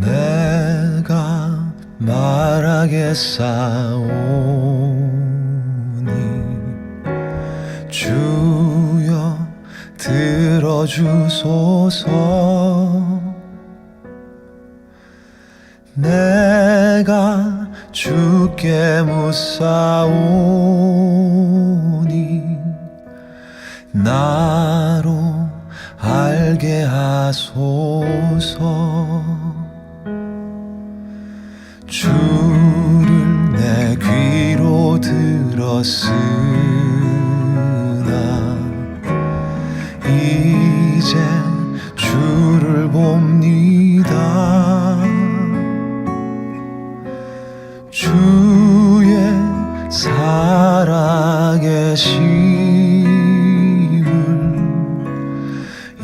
내가 말하겠사오니 주여 들어주소서. 내가 주께 묻사오니 나로 알게 하소서. 주를 내 귀로 들었으나 이제 주를 봅니다. 주의 살아계심을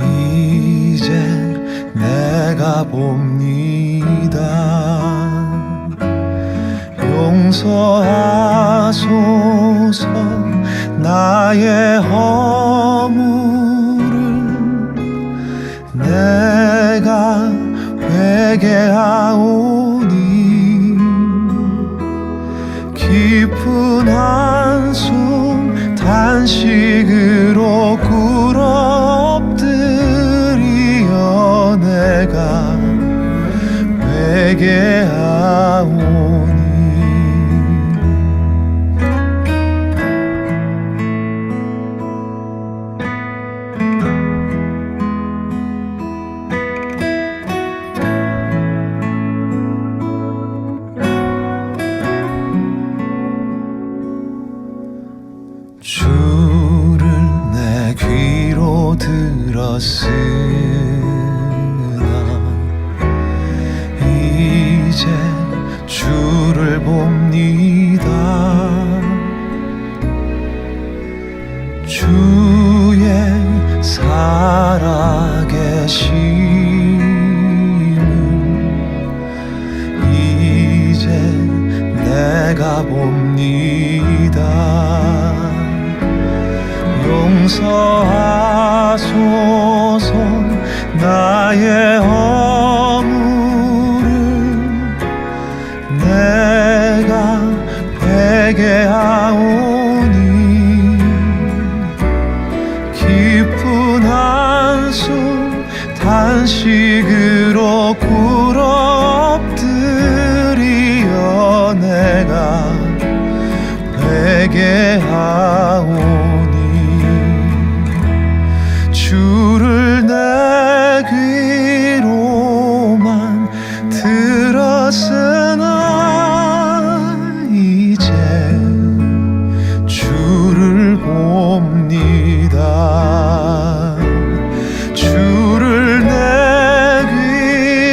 이제 내가 봅니다. 용서하소서 나의 허물을. 내가 회개하오니 깊은 한숨 단식으로 꿇어 엎드리어 내가 회개하오니 주를 내 귀로 들었으나 이제 주를 봅니다. 주의 살아계심을 이제 내가 봅니다. 용서하소서 나의 허물을. 내가 회개하오니 깊은 한숨 단식으로 꿇어 엎드리어 내가 회개하오니 주를 내 귀로만 들었으나 이제 주를 봅니다. 주를 내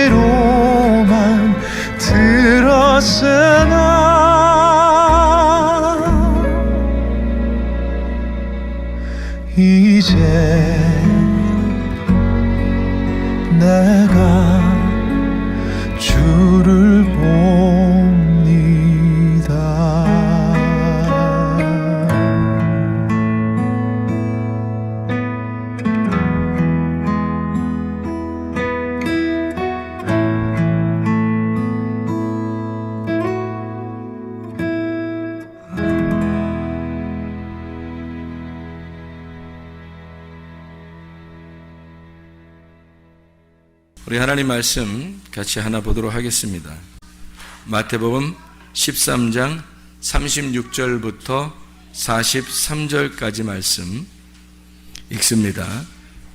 귀로만 들었으나 이제 내가 주를 봅니다. 우리 하나님 말씀 같이 하나 보도록 하겠습니다. 마태복음 13장 36절부터 43절까지 말씀 읽습니다.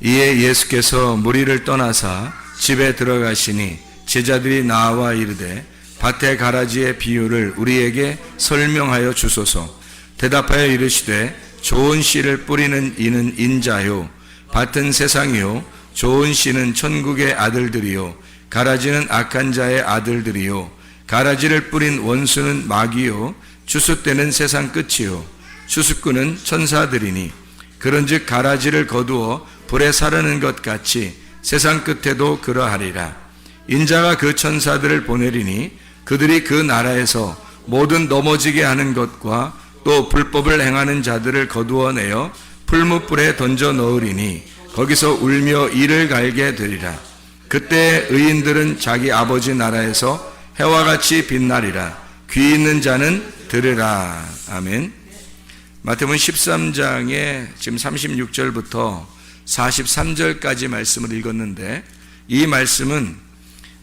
이에 예수께서 무리를 떠나사 집에 들어가시니 제자들이 나와 이르되 밭의 가라지의 비유를 우리에게 설명하여 주소서. 대답하여 이르시되 좋은 씨를 뿌리는 이는 인자요 밭은 세상이요 좋은 씨는 천국의 아들들이요 가라지는 악한 자의 아들들이요 가라지를 뿌린 원수는 마귀요 추수때는 세상 끝이요 추수꾼은 천사들이니 그런즉 가라지를 거두어 불에 사르는 것 같이 세상 끝에도 그러하리라. 인자가 그 천사들을 보내리니 그들이 그 나라에서 모든 넘어지게 하는 것과 또 불법을 행하는 자들을 거두어내어 풀무불에 던져 넣으리니 거기서 울며 이를 갈게 되리라. 그때 의인들은 자기 아버지 나라에서 해와 같이 빛나리라. 귀 있는 자는 들으라. 아멘. 마태복음 13장에 지금 36절부터 43절까지 말씀을 읽었는데, 이 말씀은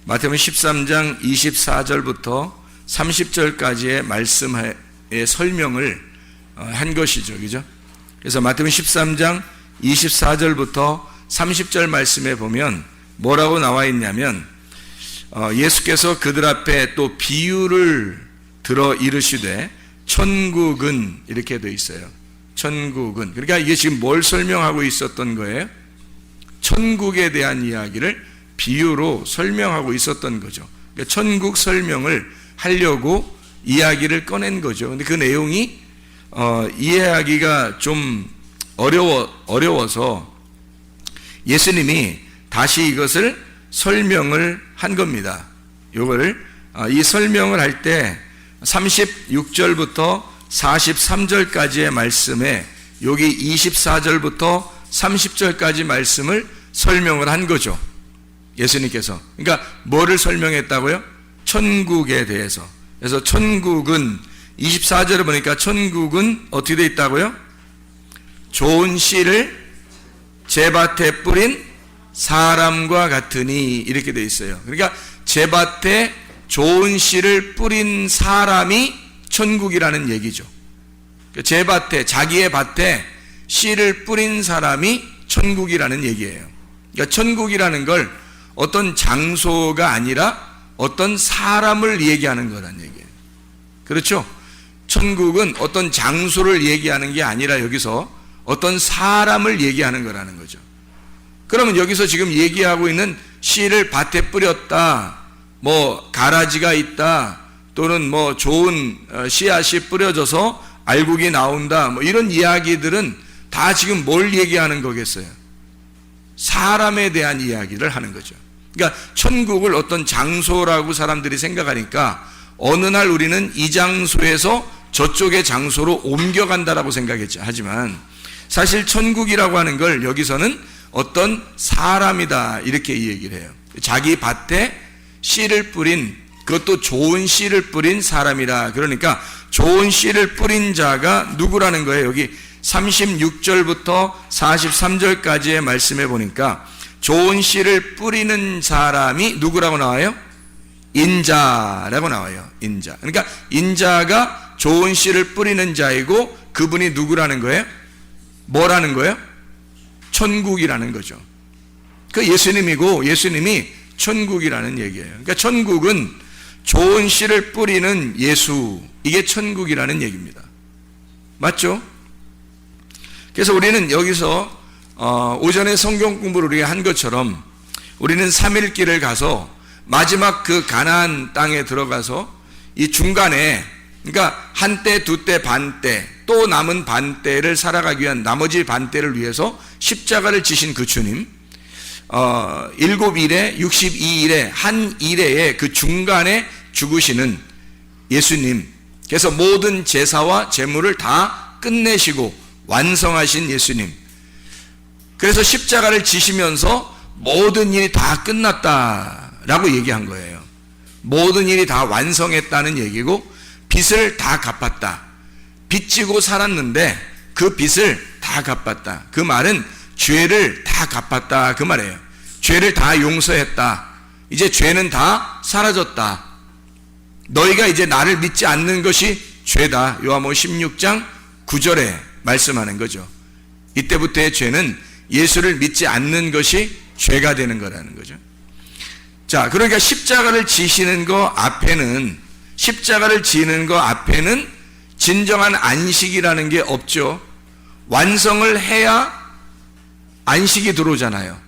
마태복음 13장 24절부터 30절까지의 말씀의 설명을 한 것이죠. 그죠? 그래서 마태복음 13장 24절부터 30절 말씀에 보면 뭐라고 나와 있냐면, 예수께서 그들 앞에 또 비유를 들어 이르시되 천국은, 이렇게 되어 있어요. 천국은. 그러니까 이게 지금 뭘 설명하고 있었던 거예요? 천국에 대한 이야기를 비유로 설명하고 있었던 거죠. 그러니까 천국 설명을 하려고 이야기를 꺼낸 거죠. 근데 그 내용이 이해하기가 좀 어려워서 예수님이 다시 이것을 설명을 한 겁니다. 이 설명을 할 때 36절부터 43절까지의 말씀에 여기 24절부터 30절까지 말씀을 설명을 한 거죠. 예수님께서. 그러니까 뭐를 설명했다고요? 천국에 대해서. 그래서 천국은 24절에 보니까 천국은 어떻게 되어 있다고요? 좋은 씨를 제밭에 뿌린 사람과 같으니, 이렇게 되어 있어요. 그러니까 제밭에 좋은 씨를 뿌린 사람이 천국이라는 얘기죠. 제밭에, 자기의 밭에 씨를 뿌린 사람이 천국이라는 얘기예요. 그러니까 천국이라는 걸 어떤 장소가 아니라 어떤 사람을 얘기하는 거란 얘기예요. 그렇죠? 천국은 어떤 장소를 얘기하는 게 아니라 여기서 어떤 사람을 얘기하는 거라는 거죠. 그러면 여기서 지금 얘기하고 있는 씨를 밭에 뿌렸다, 뭐 가라지가 있다, 또는 뭐 좋은 씨앗이 뿌려져서 알곡이 나온다, 뭐 이런 이야기들은 다 지금 뭘 얘기하는 거겠어요? 사람에 대한 이야기를 하는 거죠. 그러니까 천국을 어떤 장소라고 사람들이 생각하니까 어느 날 우리는 이 장소에서 저쪽의 장소로 옮겨간다라고 생각했죠. 하지만 사실 천국이라고 하는 걸 여기서는 어떤 사람이다, 이렇게 이 얘기를 해요. 자기 밭에 씨를 뿌린, 그것도 좋은 씨를 뿌린 사람이라. 그러니까 좋은 씨를 뿌린 자가 누구라는 거예요? 여기 36절부터 43절까지의 말씀에 보니까 좋은 씨를 뿌리는 사람이 누구라고 나와요? 인자라고 나와요. 인자. 그러니까 인자가 좋은 씨를 뿌리는 자이고, 그분이 누구라는 거예요? 뭐라는 거예요? 천국이라는 거죠. 그 예수님이고, 예수님이 천국이라는 얘기예요. 그러니까 천국은 좋은 씨를 뿌리는 예수, 이게 천국이라는 얘기입니다. 맞죠? 그래서 우리는 여기서 오전에 성경 공부를 우리가 한 것처럼 우리는 3일길을 가서 마지막 그 가나안 땅에 들어가서 이 중간에, 그러니까 한때, 두때, 반때, 또 남은 반때를 살아가기 위한 나머지 반때를 위해서 십자가를 지신 그 주님, 7일에 62일에 한 일회에 그 중간에 죽으시는 예수님, 그래서 모든 제사와 제물을 다 끝내시고 완성하신 예수님, 그래서 십자가를 지시면서 모든 일이 다 끝났다라고 얘기한 거예요. 모든 일이 다 완성했다는 얘기고, 빚을 다 갚았다. 빚지고 살았는데 그 빚을 다 갚았다. 그 말은 죄를 다 갚았다, 그 말이에요. 죄를 다 용서했다. 이제 죄는 다 사라졌다. 너희가 이제 나를 믿지 않는 것이 죄다. 요한복음 16장 9절에 말씀하는 거죠. 이때부터의 죄는 예수를 믿지 않는 것이 죄가 되는 거라는 거죠. 자, 그러니까 십자가를 지시는 거 앞에는, 십자가를 지는 거 앞에는 진정한 안식이라는 게 없죠. 완성을 해야 안식이 들어오잖아요.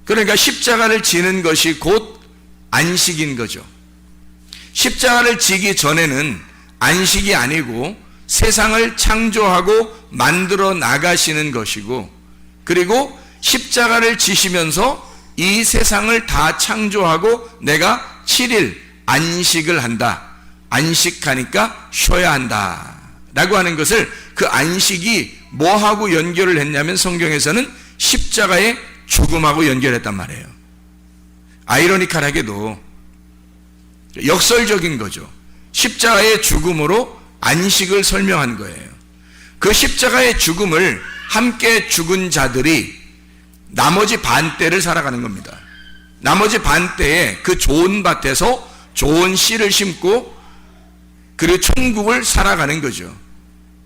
그러니까 십자가를 지는 것이 곧 안식인 거죠. 십자가를 지기 전에는 안식이 아니고 세상을 창조하고 만들어 나가시는 것이고, 그리고 십자가를 지시면서 이 세상을 다 창조하고 내가 7일 안식을 한다. 안식하니까 쉬어야 한다 라고 하는 것을, 그 안식이 뭐하고 연결을 했냐면 성경에서는 십자가의 죽음하고 연결했단 말이에요. 아이러니컬하게도 역설적인 거죠. 십자가의 죽음으로 안식을 설명한 거예요. 그 십자가의 죽음을 함께 죽은 자들이 나머지 반때를 살아가는 겁니다. 나머지 반때에 그 좋은 밭에서 좋은 씨를 심고 그리고 천국을 살아가는 거죠.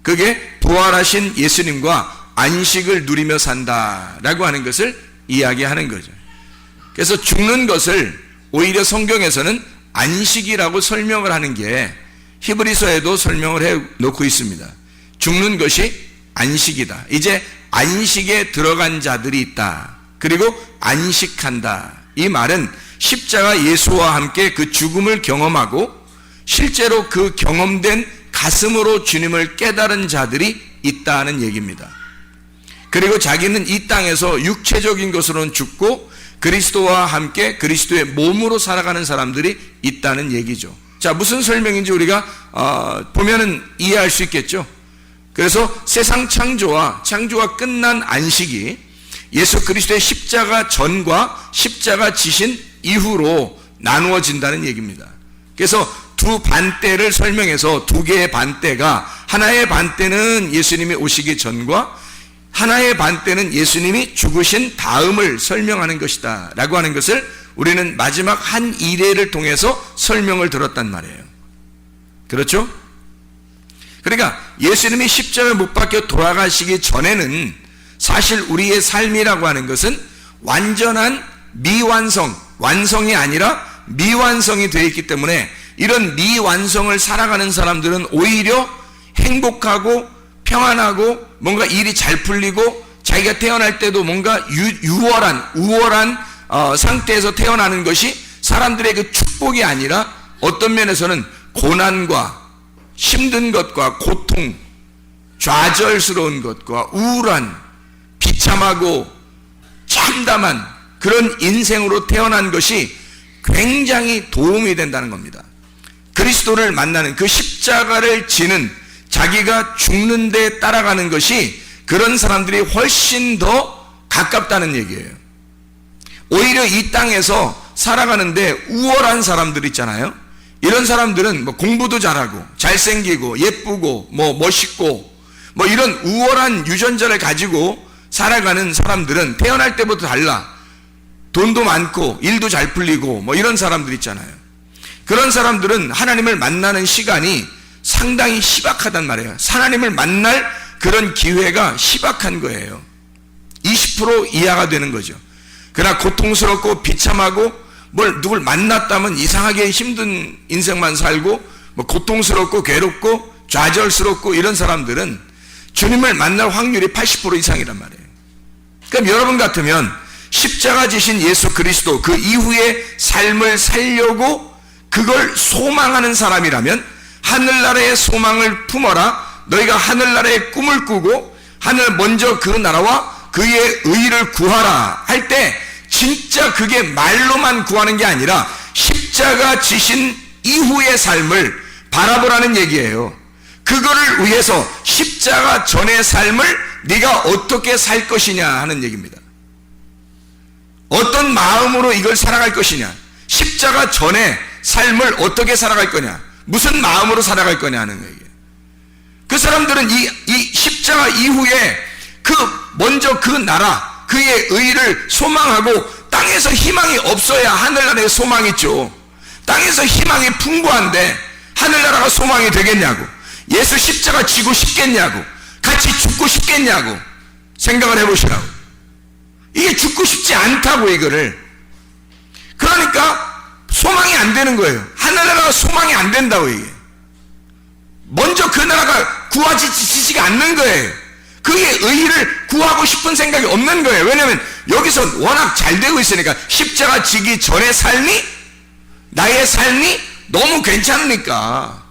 그게 부활하신 예수님과 안식을 누리며 산다라고 하는 것을 이야기하는 거죠. 그래서 죽는 것을 오히려 성경에서는 안식이라고 설명을 하는 게 히브리서에도 설명을 해 놓고 있습니다. 죽는 것이 안식이다. 이제 안식에 들어간 자들이 있다. 그리고 안식한다. 이 말은 십자가 예수와 함께 그 죽음을 경험하고 실제로 그 경험된 가슴으로 주님을 깨달은 자들이 있다는 얘기입니다. 그리고 자기는 이 땅에서 육체적인 것으로는 죽고 그리스도와 함께 그리스도의 몸으로 살아가는 사람들이 있다는 얘기죠. 자, 무슨 설명인지 우리가 보면은 이해할 수 있겠죠. 그래서 세상 창조가 끝난 안식이 예수 그리스도의 십자가 전과 십자가 지신 이후로 나누어진다는 얘기입니다. 그래서 두 반때를 설명해서 두 개의 반때가, 하나의 반때는 예수님이 오시기 전과 하나의 반때는 예수님이 죽으신 다음을 설명하는 것이다 라고 하는 것을 우리는 마지막 한 이례를 통해서 설명을 들었단 말이에요. 그렇죠? 그러니까 예수님이 십자가에 못 박혀 돌아가시기 전에는 사실 우리의 삶이라고 하는 것은 완전한 미완성, 완성이 아니라 미완성이 되어 있기 때문에 이런 미완성을 살아가는 사람들은 오히려 행복하고 평안하고 뭔가 일이 잘 풀리고 자기가 태어날 때도 뭔가 우월한 상태에서 태어나는 것이 사람들의 그 축복이 아니라 어떤 면에서는 고난과 힘든 것과 고통, 좌절스러운 것과 우울한, 비참하고 참담한 그런 인생으로 태어난 것이 굉장히 도움이 된다는 겁니다. 그리스도를 만나는 그 십자가를 지는 자기가 죽는 데 따라가는 것이 그런 사람들이 훨씬 더 가깝다는 얘기예요. 오히려 이 땅에서 살아가는데 우월한 사람들 있잖아요. 이런 사람들은 뭐 공부도 잘하고 잘생기고 예쁘고 뭐 멋있고 뭐 이런 우월한 유전자를 가지고 살아가는 사람들은 태어날 때부터 달라. 돈도 많고 일도 잘 풀리고 뭐 이런 사람들 있잖아요. 그런 사람들은 하나님을 만나는 시간이 상당히 희박하단 말이에요. 하나님을 만날 그런 기회가 희박한 거예요. 20% 이하가 되는 거죠. 그러나 고통스럽고 비참하고 누굴 만났다면 이상하게 힘든 인생만 살고 뭐 고통스럽고 괴롭고 좌절스럽고 이런 사람들은 주님을 만날 확률이 80% 이상이란 말이에요. 그럼 여러분 같으면 십자가 지신 예수 그리스도 그 이후의 삶을 살려고 그걸 소망하는 사람이라면 하늘나라의 소망을 품어라. 너희가 하늘나라의 꿈을 꾸고 하늘 먼저 그 나라와 그의 의를 구하라 할 때 진짜 그게 말로만 구하는 게 아니라 십자가 지신 이후의 삶을 바라보라는 얘기예요. 그거를 위해서 십자가 전의 삶을 네가 어떻게 살 것이냐 하는 얘기입니다. 어떤 마음으로 이걸 살아갈 것이냐, 십자가 전의 삶을 어떻게 살아갈 거냐, 무슨 마음으로 살아갈 거냐 하는 얘기예요. 그 사람들은 이 십자가 이후에 먼저 그 나라 그의 의를 소망하고 땅에서 희망이 없어야 하늘나라에 소망이 있죠. 땅에서 희망이 풍부한데 하늘나라가 소망이 되겠냐고, 예수 십자가 지고 싶겠냐고, 같이 죽고 싶겠냐고 생각을 해보시라고. 이게 죽고 싶지 않다고 이거를. 그러니까 소망이 안 되는 거예요. 하늘나라가 소망이 안 된다고 이게. 먼저 그 나라가 구하지지가 않는 거예요. 그의 의의를 구하고 싶은 생각이 없는 거예요. 왜냐하면 여기서 워낙 잘 되고 있으니까. 십자가 지기 전의 삶이, 나의 삶이 너무 괜찮으니까.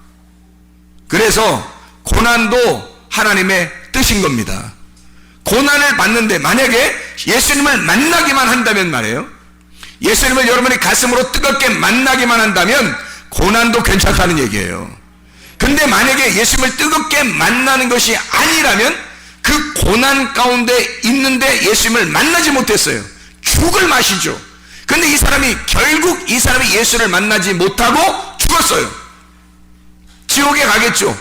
그래서 고난도 하나님의 뜻인 겁니다. 고난을 받는데 만약에 예수님을 만나기만 한다면 말이에요, 예수님을 여러분의 가슴으로 뜨겁게 만나기만 한다면 고난도 괜찮다는 얘기예요. 근데 만약에 예수님을 뜨겁게 만나는 것이 아니라면 그 고난 가운데 있는데 예수님을 만나지 못했어요. 죽을 맛이죠. 근데 이 사람이 결국 이 사람이 예수를 만나지 못하고 죽었어요. 지옥에 가겠죠.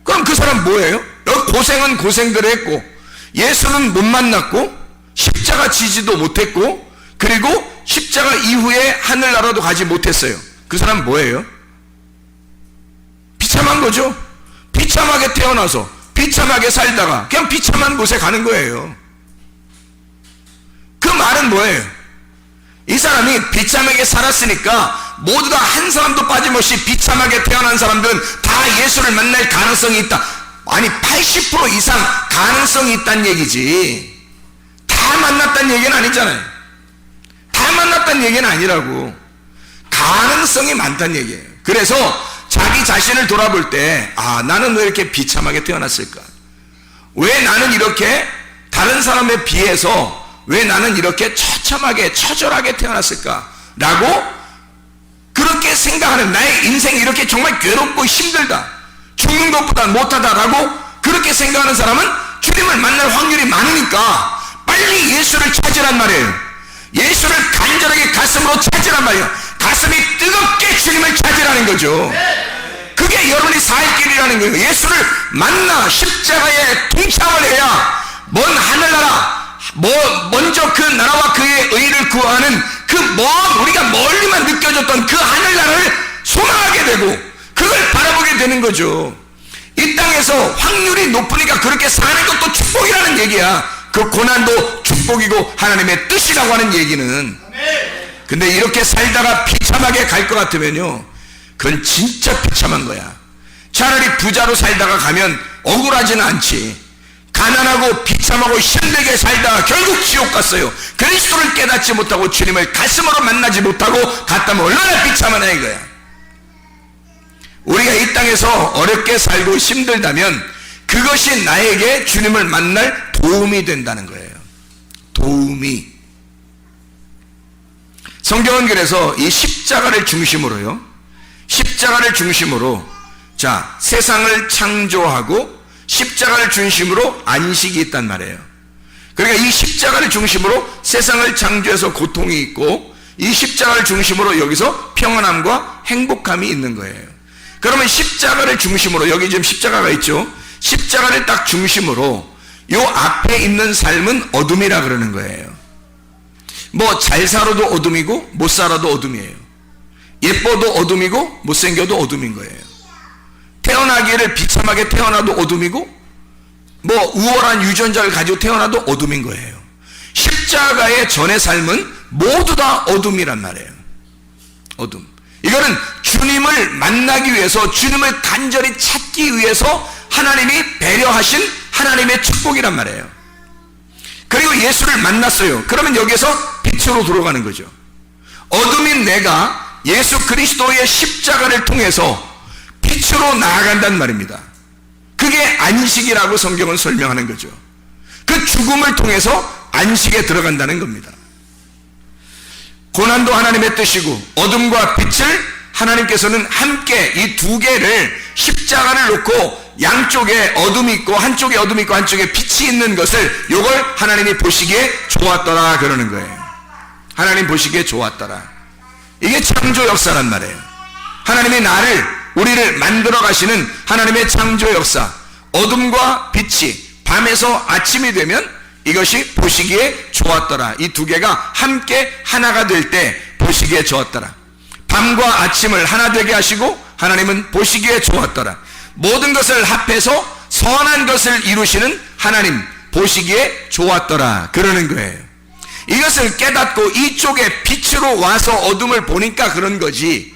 그럼 그 사람 뭐예요? 고생은 고생대로 했고 예수는 못 만났고 십자가 지지도 못했고 그리고 십자가 이후에 하늘나라도 가지 못했어요. 그 사람 뭐예요? 비참한 거죠. 비참하게 태어나서 비참하게 살다가 그냥 비참한 곳에 가는 거예요. 그 말은 뭐예요? 이 사람이 비참하게 살았으니까 모두 다 한 사람도 빠짐없이 비참하게 태어난 사람들은 다 예수를 만날 가능성이 있다. 아니 80% 이상 가능성이 있다는 얘기지. 다 만났다는 얘기는 아니잖아요. 다 만났다는 얘기는 아니라고. 가능성이 많다는 얘기예요. 그래서 자기 자신을 돌아볼 때 나는 왜 이렇게 비참하게 태어났을까? 왜 나는 이렇게 다른 사람에 비해서 왜 나는 이렇게 처참하게 처절하게 태어났을까? 라고 그렇게 생각하는 나의 인생이 이렇게 정말 괴롭고 힘들다, 죽는 것보다 못하다라고 그렇게 생각하는 사람은 주님을 만날 확률이 많으니까 빨리 예수를 찾으란 말이에요. 예수를 간절하게 가슴으로 찾으란 말이에요. 가슴이 뜨겁게 주님을 찾으라는 거죠. 그게 여러분이 살 길이라는 거예요. 예수를 만나 십자가에 동참을 해야 먼 하늘나라, 먼저 그 나라와 그의 의를 구하는 그 먼 우리가 멀리만 느껴졌던 그 하늘나라를 소망하게 되고 그걸 바라보게 되는 거죠. 이 땅에서 확률이 높으니까 그렇게 사는 것도 축복이라는 얘기야. 그 고난도 축복이고 하나님의 뜻이라고 하는 얘기는. 근데 이렇게 살다가 비참하게 갈 것 같으면요, 그건 진짜 비참한 거야. 차라리 부자로 살다가 가면 억울하지는 않지. 가난하고 비참하고 힘들게 살다가 결국 지옥 갔어요. 그리스도를 깨닫지 못하고 주님을 가슴으로 만나지 못하고 갔다면 얼마나 비참하나 이거야. 우리가 이 땅에서 어렵게 살고 힘들다면 그것이 나에게 주님을 만날 도움이 된다는 거예요. 도움이. 성경은 그래서 이 십자가를 중심으로요, 십자가를 중심으로 자 세상을 창조하고 십자가를 중심으로 안식이 있단 말이에요. 그러니까 이 십자가를 중심으로 세상을 창조해서 고통이 있고 이 십자가를 중심으로 여기서 평안함과 행복함이 있는 거예요. 그러면 십자가를 중심으로 여기 지금 십자가가 있죠. 십자가를 딱 중심으로 요 앞에 있는 삶은 어둠이라 그러는 거예요. 뭐 잘 살아도 어둠이고 못 살아도 어둠이에요. 예뻐도 어둠이고 못생겨도 어둠인 거예요. 태어나기를 비참하게 태어나도 어둠이고 뭐 우월한 유전자를 가지고 태어나도 어둠인 거예요. 십자가의 전의 삶은 모두 다 어둠이란 말이에요. 어둠. 이거는 주님을 만나기 위해서, 주님을 간절히 찾기 위해서 하나님이 배려하신 하나님의 축복이란 말이에요. 그리고 예수를 만났어요. 그러면 여기서 빛으로 들어가는 거죠. 어둠인 내가 예수 그리스도의 십자가를 통해서 빛으로 나아간단 말입니다. 그게 안식이라고 성경은 설명하는 거죠. 그 죽음을 통해서 안식에 들어간다는 겁니다. 고난도 하나님의 뜻이고 어둠과 빛을 하나님께서는 함께 이 두 개를 십자가를 놓고 양쪽에 어둠이 있고 한쪽에 어둠이 있고 한쪽에 빛이 있는 것을 요걸 하나님이 보시기에 좋았더라 그러는 거예요. 하나님 보시기에 좋았더라. 이게 창조 역사란 말이에요. 하나님이 우리를 만들어 가시는 하나님의 창조 역사, 어둠과 빛이 밤에서 아침이 되면 이것이 보시기에 좋았더라. 이 두 개가 함께 하나가 될 때 보시기에 좋았더라. 밤과 아침을 하나 되게 하시고 하나님은 보시기에 좋았더라. 모든 것을 합해서 선한 것을 이루시는 하나님 보시기에 좋았더라 그러는 거예요. 이것을 깨닫고 이쪽에 빛으로 와서 어둠을 보니까 그런 거지,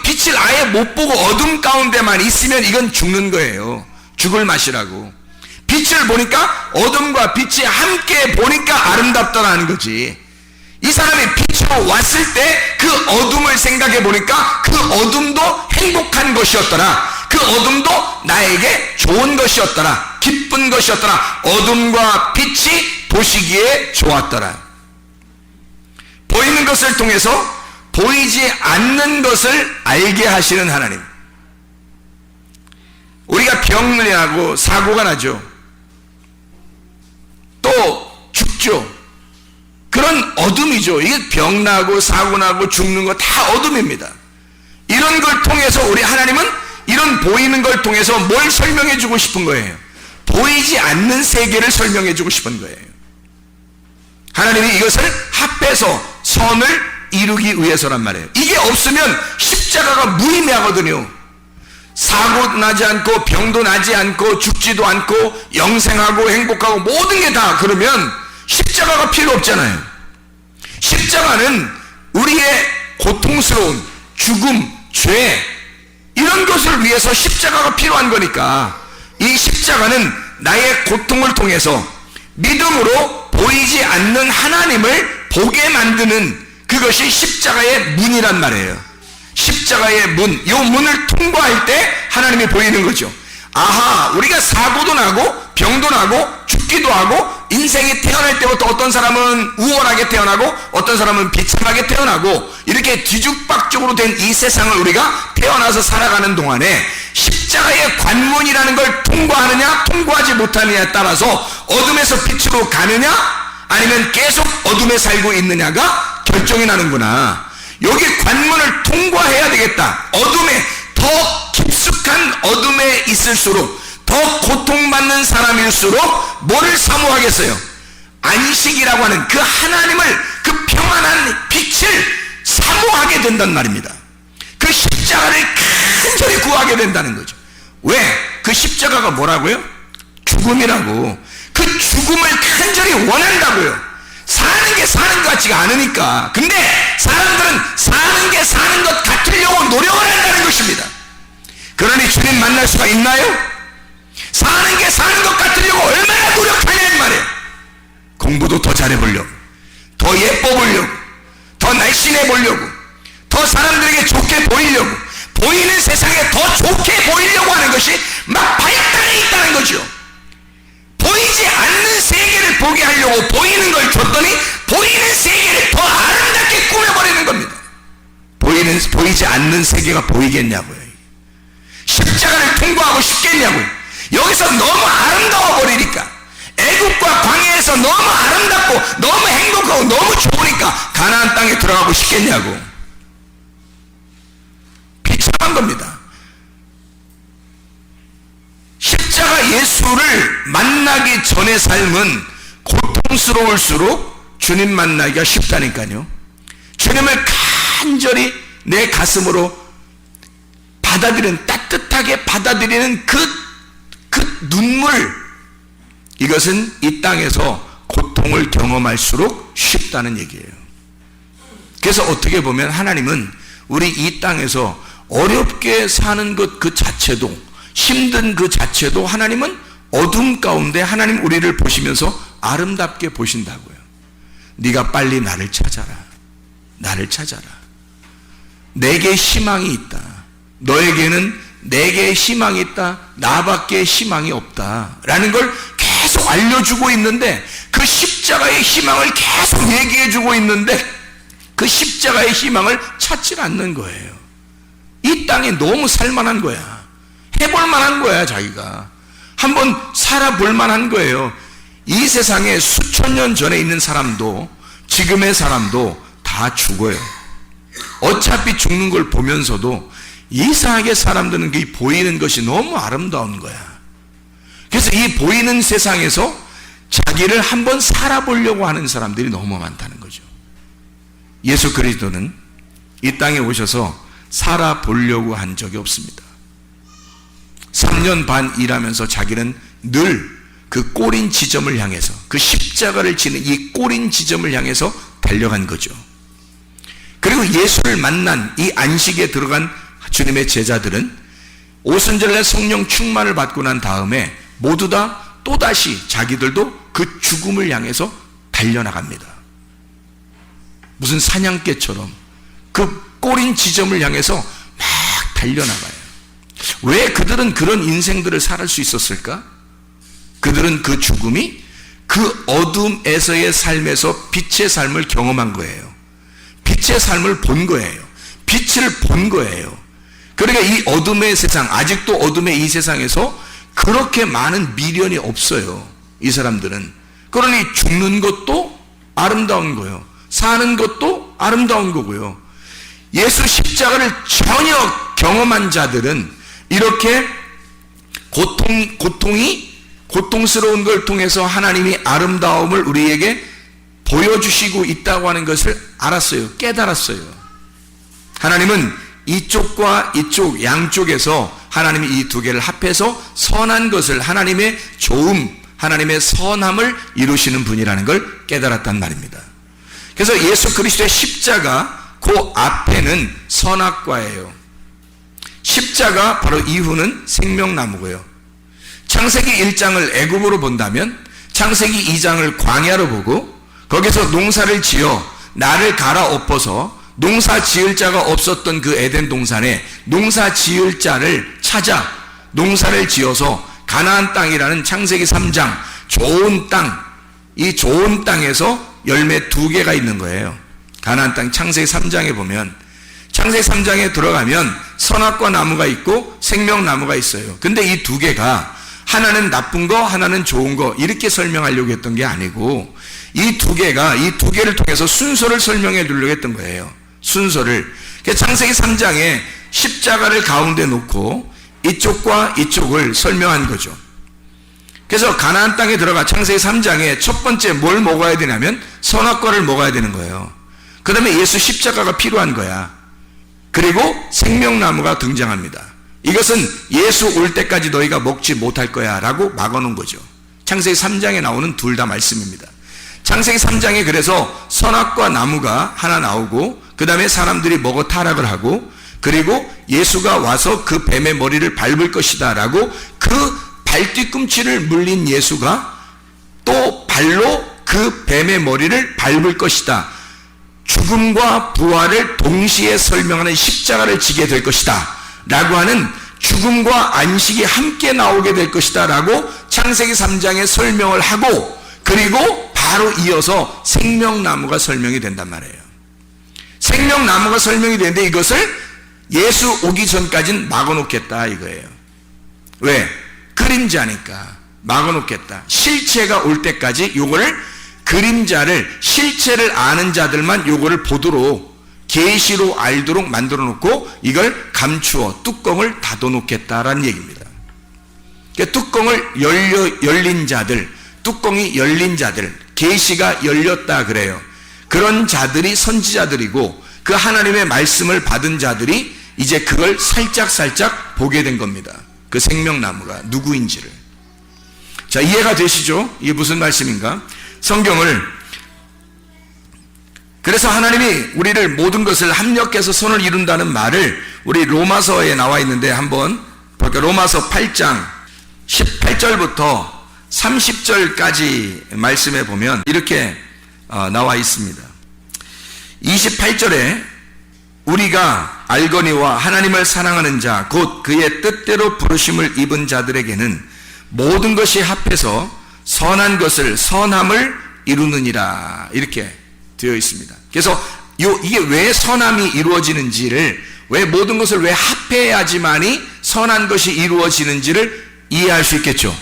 빛을 아예 못 보고 어둠 가운데만 있으면 이건 죽는 거예요. 죽을 맛이라고. 빛을 보니까 어둠과 빛이 함께 보니까 아름답더라는 거지. 이 사람이 빛으로 왔을 때 그 어둠을 생각해 보니까 그 어둠도 행복한 것이었더라. 그 어둠도 나에게 좋은 것이었더라. 기쁜 것이었더라. 어둠과 빛이 보시기에 좋았더라. 보이는 것을 통해서 보이지 않는 것을 알게 하시는 하나님. 우리가 병을 하고 사고가 나죠. 또 죽죠. 그런 어둠이죠. 이게 병나고 사고나고 죽는 거 다 어둠입니다. 이런 걸 통해서 우리 하나님은 이런 보이는 걸 통해서 뭘 설명해 주고 싶은 거예요? 보이지 않는 세계를 설명해 주고 싶은 거예요. 하나님이 이것을 합해서 선을 이루기 위해서란 말이에요. 이게 없으면 십자가가 무의미하거든요. 사고 나지 않고 병도 나지 않고 죽지도 않고 영생하고 행복하고 모든 게 다 그러면 십자가가 필요 없잖아요. 십자가는 우리의 고통스러운 죽음, 죄 이런 것을 위해서 십자가가 필요한 거니까 이 십자가는 나의 고통을 통해서 믿음으로 보이지 않는 하나님을 보게 만드는 그것이 십자가의 문이란 말이에요. 십자가의 문, 이 문을 통과할 때 하나님이 보이는 거죠. 아하, 우리가 사고도 나고 병도 나고 죽기도 하고 인생이 태어날 때부터 어떤 사람은 우월하게 태어나고 어떤 사람은 비참하게 태어나고 이렇게 뒤죽박죽으로 된 이 세상을 우리가 태어나서 살아가는 동안에 십자가의 관문이라는 걸 통과하느냐 통과하지 못하느냐에 따라서 어둠에서 빛으로 가느냐 아니면 계속 어둠에 살고 있느냐가 결정이 나는구나. 여기 관문을 통과해야 되겠다. 어둠에 더 깊숙한 어둠에 있을수록 더 고통받는 사람일수록 뭐를 사모하겠어요? 안식이라고 하는 그 하나님을 그 평안한 빛을 사모하게 된단 말입니다. 그 십자가를 간절히 구하게 된다는 거죠. 왜? 그 십자가가 뭐라고요? 죽음이라고. 그 죽음을 간절히 원한다고요. 사는 게 사는 것 같지가 않으니까. 근데 사람들은 사는 게 사는 것 같으려고 노력을 한다는 것입니다. 그러니 주님 만날 수가 있나요? 사는 게 사는 것 같으려고 얼마나 노력하냐는 말이에요. 공부도 더 잘해보려고, 더 예뻐 보려고, 더 날씬해 보려고, 더 사람들에게 좋게 보이려고, 보이는 세상에 더 좋게 보이려고 하는 것이 막 발달해 있다는 거죠. 보이지 않는 세계를 보게 하려고 보이는 걸 줬더니 보이는 세계를 더 아름답게 꾸며버리는 겁니다. 보이지 않는 세계가 보이겠냐고요. 십자가를 통과하고 싶겠냐고요. 여기서 너무 아름다워 버리니까, 애국과 광야에서 너무 아름답고 너무 행복하고 너무 좋으니까 가나안 땅에 들어가고 싶겠냐고. 비참한 겁니다. 십자가 예수를 만나기 전의 삶은 고통스러울수록 주님 만나기가 쉽다니까요. 주님을 간절히 내 가슴으로 받아들이는, 따뜻하게 받아들이는 그 눈물, 이것은 이 땅에서 고통을 경험할수록 쉽다는 얘기예요. 그래서 어떻게 보면 하나님은 우리 이 땅에서 어렵게 사는 것 그 자체도, 힘든 그 자체도 하나님은 어둠 가운데 하나님 우리를 보시면서 아름답게 보신다고요. 네가 빨리 나를 찾아라. 나를 찾아라. 내게 희망이 있다. 너에게는 내게 희망이 있다. 나밖에 희망이 없다. 라는 걸 계속 알려주고 있는데, 그 십자가의 희망을 계속 얘기해주고 있는데 그 십자가의 희망을 찾지 않는 거예요. 이 땅에 너무 살만한 거야. 해볼 만한 거야. 자기가 한번 살아볼 만한 거예요. 이 세상에 수천 년 전에 있는 사람도 지금의 사람도 다 죽어요. 어차피 죽는 걸 보면서도 이상하게 사람들은 이 보이는 것이 너무 아름다운 거야. 그래서 이 보이는 세상에서 자기를 한번 살아보려고 하는 사람들이 너무 많다는 거죠. 예수 그리스도는 이 땅에 오셔서 살아보려고 한 적이 없습니다. 3년 반 일하면서 자기는 늘 그 꼬린 지점을 향해서, 그 십자가를 지는 이 꼬린 지점을 향해서 달려간 거죠. 그리고 예수를 만난 이 안식에 들어간 주님의 제자들은 오순절날 성령 충만을 받고 난 다음에 모두 다 또다시 자기들도 그 죽음을 향해서 달려나갑니다. 무슨 사냥개처럼 그 꼬린 지점을 향해서 막 달려나가요. 왜 그들은 그런 인생들을 살 수 있었을까? 그들은 그 죽음이 그 어둠에서의 삶에서 빛의 삶을 경험한 거예요. 빛의 삶을 본 거예요. 빛을 본 거예요. 그러니까 이 어둠의 세상, 아직도 어둠의 이 세상에서 그렇게 많은 미련이 없어요. 이 사람들은. 그러니 죽는 것도 아름다운 거예요. 사는 것도 아름다운 거고요. 예수 십자가를 전혀 경험한 자들은 이렇게 고통스러운 걸 통해서 하나님이 아름다움을 우리에게 보여주시고 있다고 하는 것을 알았어요. 깨달았어요. 하나님은 이쪽과 이쪽 양쪽에서 하나님이 이 두 개를 합해서 선한 것을, 하나님의 좋음, 하나님의 선함을 이루시는 분이라는 걸 깨달았단 말입니다. 그래서 예수 그리스도의 십자가 그 앞에는 선악과예요. 십자가 바로 이후는 생명나무고요. 창세기 1장을 애굽으로 본다면 창세기 2장을 광야로 보고 거기서 농사를 지어 나를 갈아엎어서 농사 지을 자가 없었던 그 에덴 동산에 농사 지을 자를 찾아 농사를 지어서 가나안 땅이라는 창세기 3장 좋은 땅, 이 좋은 땅에서 열매 2개가 있는 거예요. 가나안 땅 창세기 3장에 보면, 창세기 3장에 들어가면 선악과 나무가 있고 생명나무가 있어요. 근데 이 2개가 하나는 나쁜 거, 하나는 좋은 거 이렇게 설명하려고 했던 게 아니고 이 2개가 이 2개를 통해서 순서를 설명해 주려고 했던 거예요. 순서를. 창세기 3장에 십자가를 가운데 놓고 이쪽과 이쪽을 설명한 거죠. 그래서 가나안 땅에 들어가 창세기 3장에 첫 번째 뭘 먹어야 되냐면 선악과를 먹어야 되는 거예요. 그 다음에 예수 십자가가 필요한 거야. 그리고 생명나무가 등장합니다. 이것은 예수 올 때까지 너희가 먹지 못할 거야 라고 막아놓은 거죠. 창세기 3장에 나오는 둘 다 말씀입니다. 창세기 3장에 그래서 선악과 나무가 하나 나오고 그 다음에 사람들이 먹어 타락을 하고 그리고 예수가 와서 그 뱀의 머리를 밟을 것이다 라고 그 발뒤꿈치를 물린 예수가 또 발로 그 뱀의 머리를 밟을 것이다. 죽음과 부활을 동시에 설명하는 십자가를 지게 될 것이다 라고 하는 죽음과 안식이 함께 나오게 될 것이다 라고 창세기 3장에 설명을 하고 그리고 바로 이어서 생명나무가 설명이 된단 말이에요. 생명나무가 설명이 되는데 이것을 예수 오기 전까지는 막아놓겠다 이거예요. 왜? 그림자니까 막아놓겠다. 실체가 올 때까지 요거를 그림자를 실체를 아는 자들만 요거를 보도록 계시로 알도록 만들어 놓고 이걸 감추어 뚜껑을 닫아 놓겠다라는 얘기입니다. 그러니까 뚜껑을 열린 자들, 뚜껑이 열린 자들, 계시가 열렸다 그래요. 그런 자들이 선지자들이고 그 하나님의 말씀을 받은 자들이 이제 그걸 살짝 보게 된 겁니다. 그 생명나무가 누구인지를. 자, 이해가 되시죠? 이게 무슨 말씀인가? 성경을, 그래서 하나님이 우리를 모든 것을 합력해서 선을 이룬다는 말을 우리 로마서에 나와 있는데 한번 볼까요? 로마서 8장 18절부터 30절까지 말씀에 보면 이렇게 나와 있습니다. 28절에 우리가 알거니와 하나님을 사랑하는 자 곧 그의 뜻대로 부르심을 입은 자들에게는 모든 것이 합해서 선한 것을 선함을 이루느니라 이렇게 되어 있습니다. 그래서 이게 왜 선함이 이루어지는지를, 왜 모든 것을 왜 합해야지만이 선한 것이 이루어지는지를 이해할 수 있겠죠.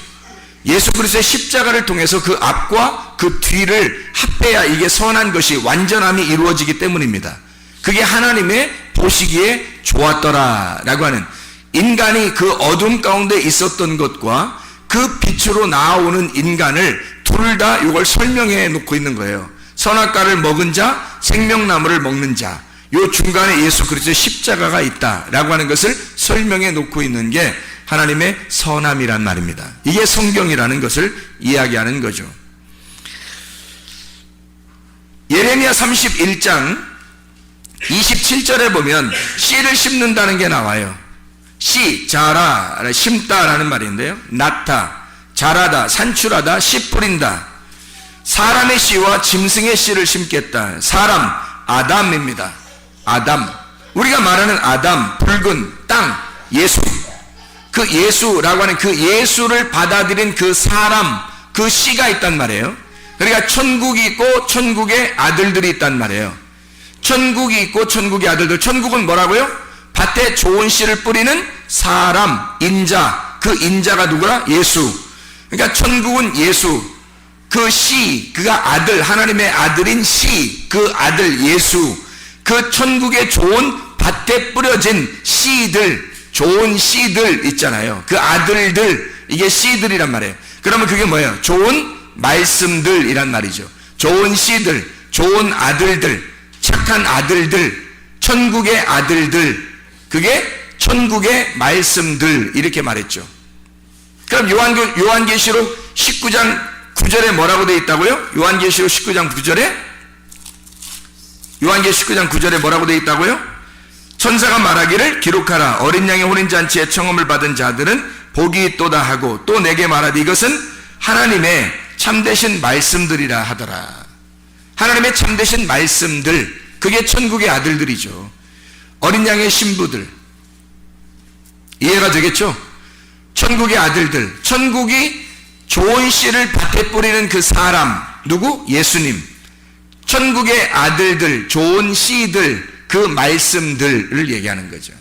예수 그리스도의 십자가를 통해서 그 앞과 그 뒤를 합해야 이게 선한 것이 완전함이 이루어지기 때문입니다. 그게 하나님의 보시기에 좋았더라 라고 하는, 인간이 그 어둠 가운데 있었던 것과 그 빛으로 나오는 인간을 둘 다 이걸 설명해 놓고 있는 거예요. 선악과를 먹은 자, 생명나무를 먹는 자, 요 중간에 예수 그리스도의 십자가가 있다라고 하는 것을 설명해 놓고 있는 게 하나님의 선함이란 말입니다. 이게 성경이라는 것을 이야기하는 거죠. 예레미야 31장 27절에 보면 씨를 심는다는 게 나와요. 씨, 자라, 심다라는 말인데요. 낳다, 자라다, 산출하다, 씨 뿌린다. 사람의 씨와 짐승의 씨를 심겠다. 사람, 아담입니다. 아담. 우리가 말하는 아담, 붉은 땅, 예수. 그 예수라고 하는 그 예수를 받아들인 그 사람, 그 씨가 있단 말이에요. 그러니까 천국이 있고 천국의 아들들이 있단 말이에요. 천국이 있고 천국의 아들들. 천국은 뭐라고요? 밭에 좋은 씨를 뿌리는 사람, 인자. 그 인자가 누구라? 예수. 그러니까 천국은 예수. 그 씨, 그가 아들, 하나님의 아들인 씨, 그 아들 예수, 그 천국의 좋은 밭에 뿌려진 씨들, 좋은 씨들 있잖아요. 그 아들들, 이게 씨들이란 말이에요. 그러면 그게 뭐예요? 좋은 말씀들이란 말이죠. 좋은 씨들, 좋은 아들들, 착한 아들들, 천국의 아들들, 그게 천국의 말씀들, 이렇게 말했죠. 그럼 요한계시록 19장 9절에 뭐라고 되어 있다고요? 요한계시록 19장 9절에? 요한계시록 19장 9절에 뭐라고 되어 있다고요? 천사가 말하기를 기록하라. 어린 양의 혼인잔치에 청함을 받은 자들은 복이 있도다 하고, 또 내게 말하되 이것은 하나님의 참되신 말씀들이라 하더라. 하나님의 참되신 말씀들, 그게 천국의 아들들이죠. 어린 양의 신부들, 이해가 되겠죠? 천국의 아들들, 천국이 좋은 씨를 밭에 뿌리는 그 사람, 누구? 예수님. 천국의 아들들, 좋은 씨들, 그 말씀들을 얘기하는 거죠.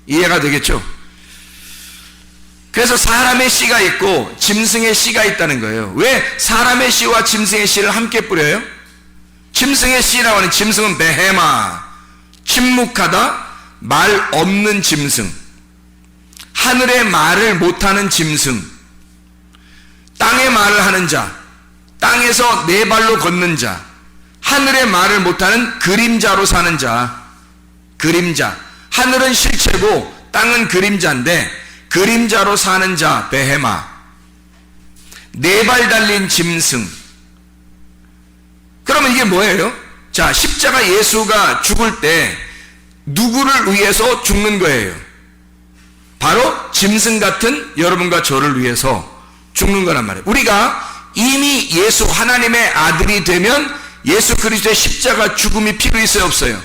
이해가 되겠죠? 그래서 사람의 씨가 있고 짐승의 씨가 있다는 거예요. 왜 사람의 씨와 짐승의 씨를 함께 뿌려요? 짐승의 씨라고 하는, 짐승은 베헤마, 침묵하다, 말 없는 짐승, 하늘의 말을 못하는 짐승, 땅의 말을 하는 자, 땅에서 네 발로 걷는 자, 하늘의 말을 못하는 그림자로 사는 자, 그림자. 하늘은 실체고 땅은 그림자인데 그림자로 사는 자, 베헤마. 네 발 달린 짐승. 그러면 이게 뭐예요? 자, 십자가 예수가 죽을 때 누구를 위해서 죽는 거예요? 바로 짐승 같은 여러분과 저를 위해서 죽는 거란 말이에요. 우리가 이미 예수 하나님의 아들이 되면 예수 그리스도의 십자가 죽음이 필요 있어요, 없어요?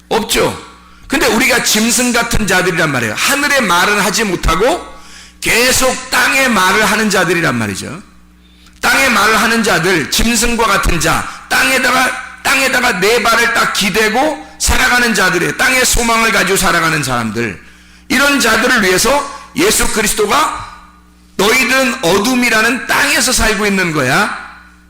없죠. 근데 우리가 짐승 같은 자들이란 말이에요. 하늘의 말은 하지 못하고 계속 땅의 말을 하는 자들이란 말이죠. 땅의 말을 하는 자들, 짐승과 같은 자, 땅에다가 네 발을 딱 기대고 살아가는 자들이에요. 땅의 소망을 가지고 살아가는 사람들. 이런 자들을 위해서 예수 그리스도가 너희들은 어둠이라는 땅에서 살고 있는 거야.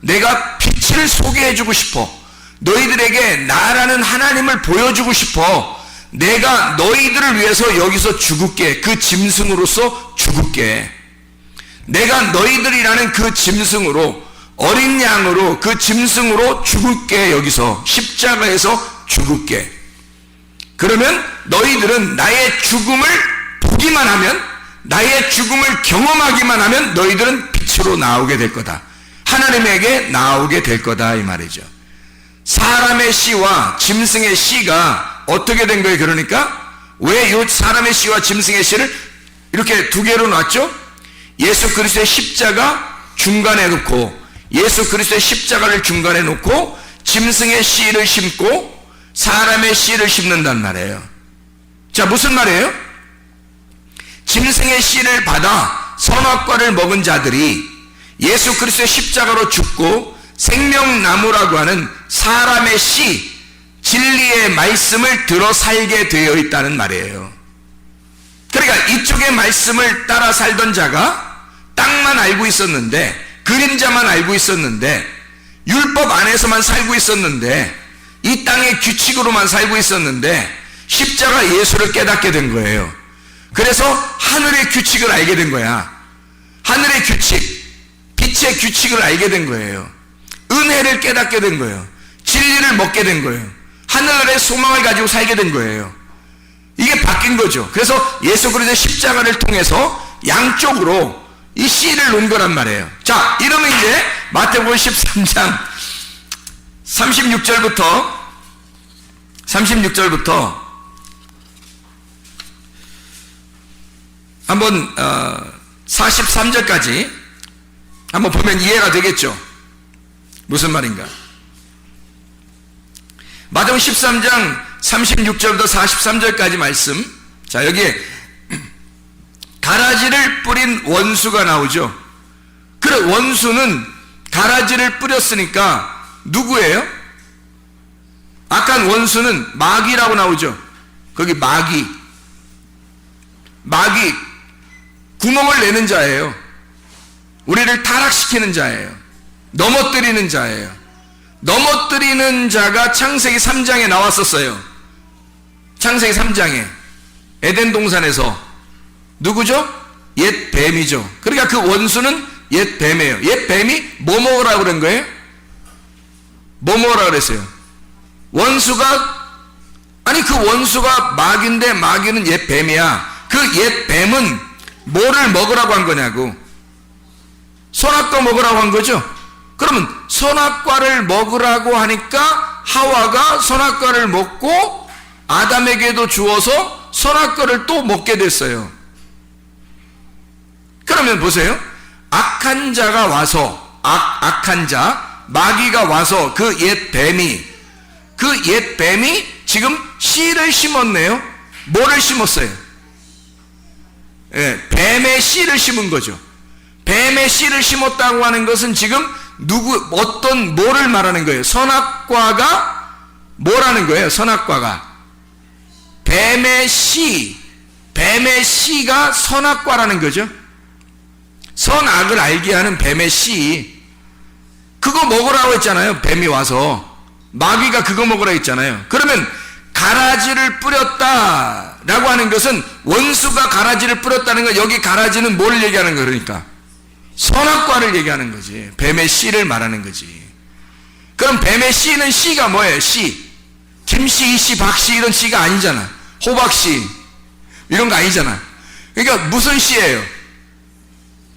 내가 빛을 소개해주고 싶어. 너희들에게 나라는 하나님을 보여주고 싶어. 내가 너희들을 위해서 여기서 죽을게. 그 짐승으로서 죽을게. 내가 너희들이라는 그 짐승으로, 어린 양으로, 그 짐승으로 죽을게. 여기서 십자가에서 죽을게. 그러면 너희들은 나의 죽음을 보기만 하면, 나의 죽음을 경험하기만 하면 너희들은 빛으로 나오게 될 거다. 하나님에게 나오게 될 거다, 이 말이죠. 사람의 씨와 짐승의 씨가 어떻게 된 거예요? 그러니까 왜 이 사람의 씨와 짐승의 씨를 이렇게 두 개로 놨죠? 예수 그리스도의 십자가 중간에 놓고, 예수 그리스도의 십자가를 중간에 놓고 짐승의 씨를 심고 사람의 씨를 심는단 말이에요. 자, 무슨 말이에요? 짐승의 씨를 받아 선악과를 먹은 자들이 예수 그리스도의 십자가로 죽고 생명나무라고 하는 사람의 씨, 진리의 말씀을 들어 살게 되어 있다는 말이에요. 그러니까 이쪽의 말씀을 따라 살던 자가 땅만 알고 있었는데, 그림자만 알고 있었는데, 율법 안에서만 살고 있었는데, 이 땅의 규칙으로만 살고 있었는데 십자가 예수를 깨닫게 된 거예요. 그래서 하늘의 규칙을 알게 된 거야. 하늘의 규칙, 빛의 규칙을 알게 된 거예요. 은혜를 깨닫게 된 거예요. 진리를 먹게 된 거예요. 하늘의 소망을 가지고 살게 된 거예요. 이게 바뀐 거죠. 그래서 예수 그리스도의 십자가를 통해서 양쪽으로 이 씨를 놓은 거란 말이에요. 자, 이러면 이제 마태복음 13장 36절부터 한번 43절까지 한번 보면 이해가 되겠죠. 무슨 말인가? 마태복음 13장 36절부터 43절까지 말씀. 자, 여기에 가라지를 뿌린 원수가 나오죠. 그래, 원수는 가라지를 뿌렸으니까 누구예요? 악한 원수는 마귀라고 나오죠. 거기 마귀 구멍을 내는 자예요. 우리를 타락시키는 자예요. 넘어뜨리는 자예요. 넘어뜨리는 자가 창세기 3장에 나왔었어요. 창세기 3장에 에덴 동산에서 누구죠? 옛 뱀이죠. 그러니까 그 원수는 옛 뱀이에요. 옛 뱀이 뭐 먹으라고 그런 거예요? 뭐 먹으라고 그랬어요? 원수가, 아니 그 원수가 마귀인데 마귀는 옛 뱀이야. 그 옛 뱀은 뭐를 먹으라고 한 거냐고. 선악과 먹으라고 한 거죠. 그러면 선악과를 먹으라고 하니까 하와가 선악과를 먹고 아담에게도 주어서 선악과를 또 먹게 됐어요. 그러면 보세요. 악한 자가 와서, 악한 자, 마귀가 와서 그 옛 뱀이 지금 씨를 심었네요. 뭐를 심었어요? 예, 뱀의 씨를 심은 거죠. 뱀의 씨를 심었다고 하는 것은 지금 어떤 뭐를 말하는 거예요? 선악과가 뭐라는 거예요? 선악과가 뱀의 씨가 선악과라는 거죠. 선악을 알게 하는 뱀의 씨, 그거 먹으라고 했잖아요. 뱀이 와서 마귀가 그거 먹으라고 했잖아요. 그러면 가라지를 뿌렸다라고 하는 것은 원수가 가라지를 뿌렸다는 건, 여기 가라지는 뭘 얘기하는 거예요? 그러니까 선악과를 얘기하는 거지. 뱀의 씨를 말하는 거지. 그럼 뱀의 씨는 씨가 뭐예요? 씨, 김씨, 이씨, 박씨 이런 씨가 아니잖아. 호박씨 이런 거 아니잖아. 그러니까 무슨 씨예요?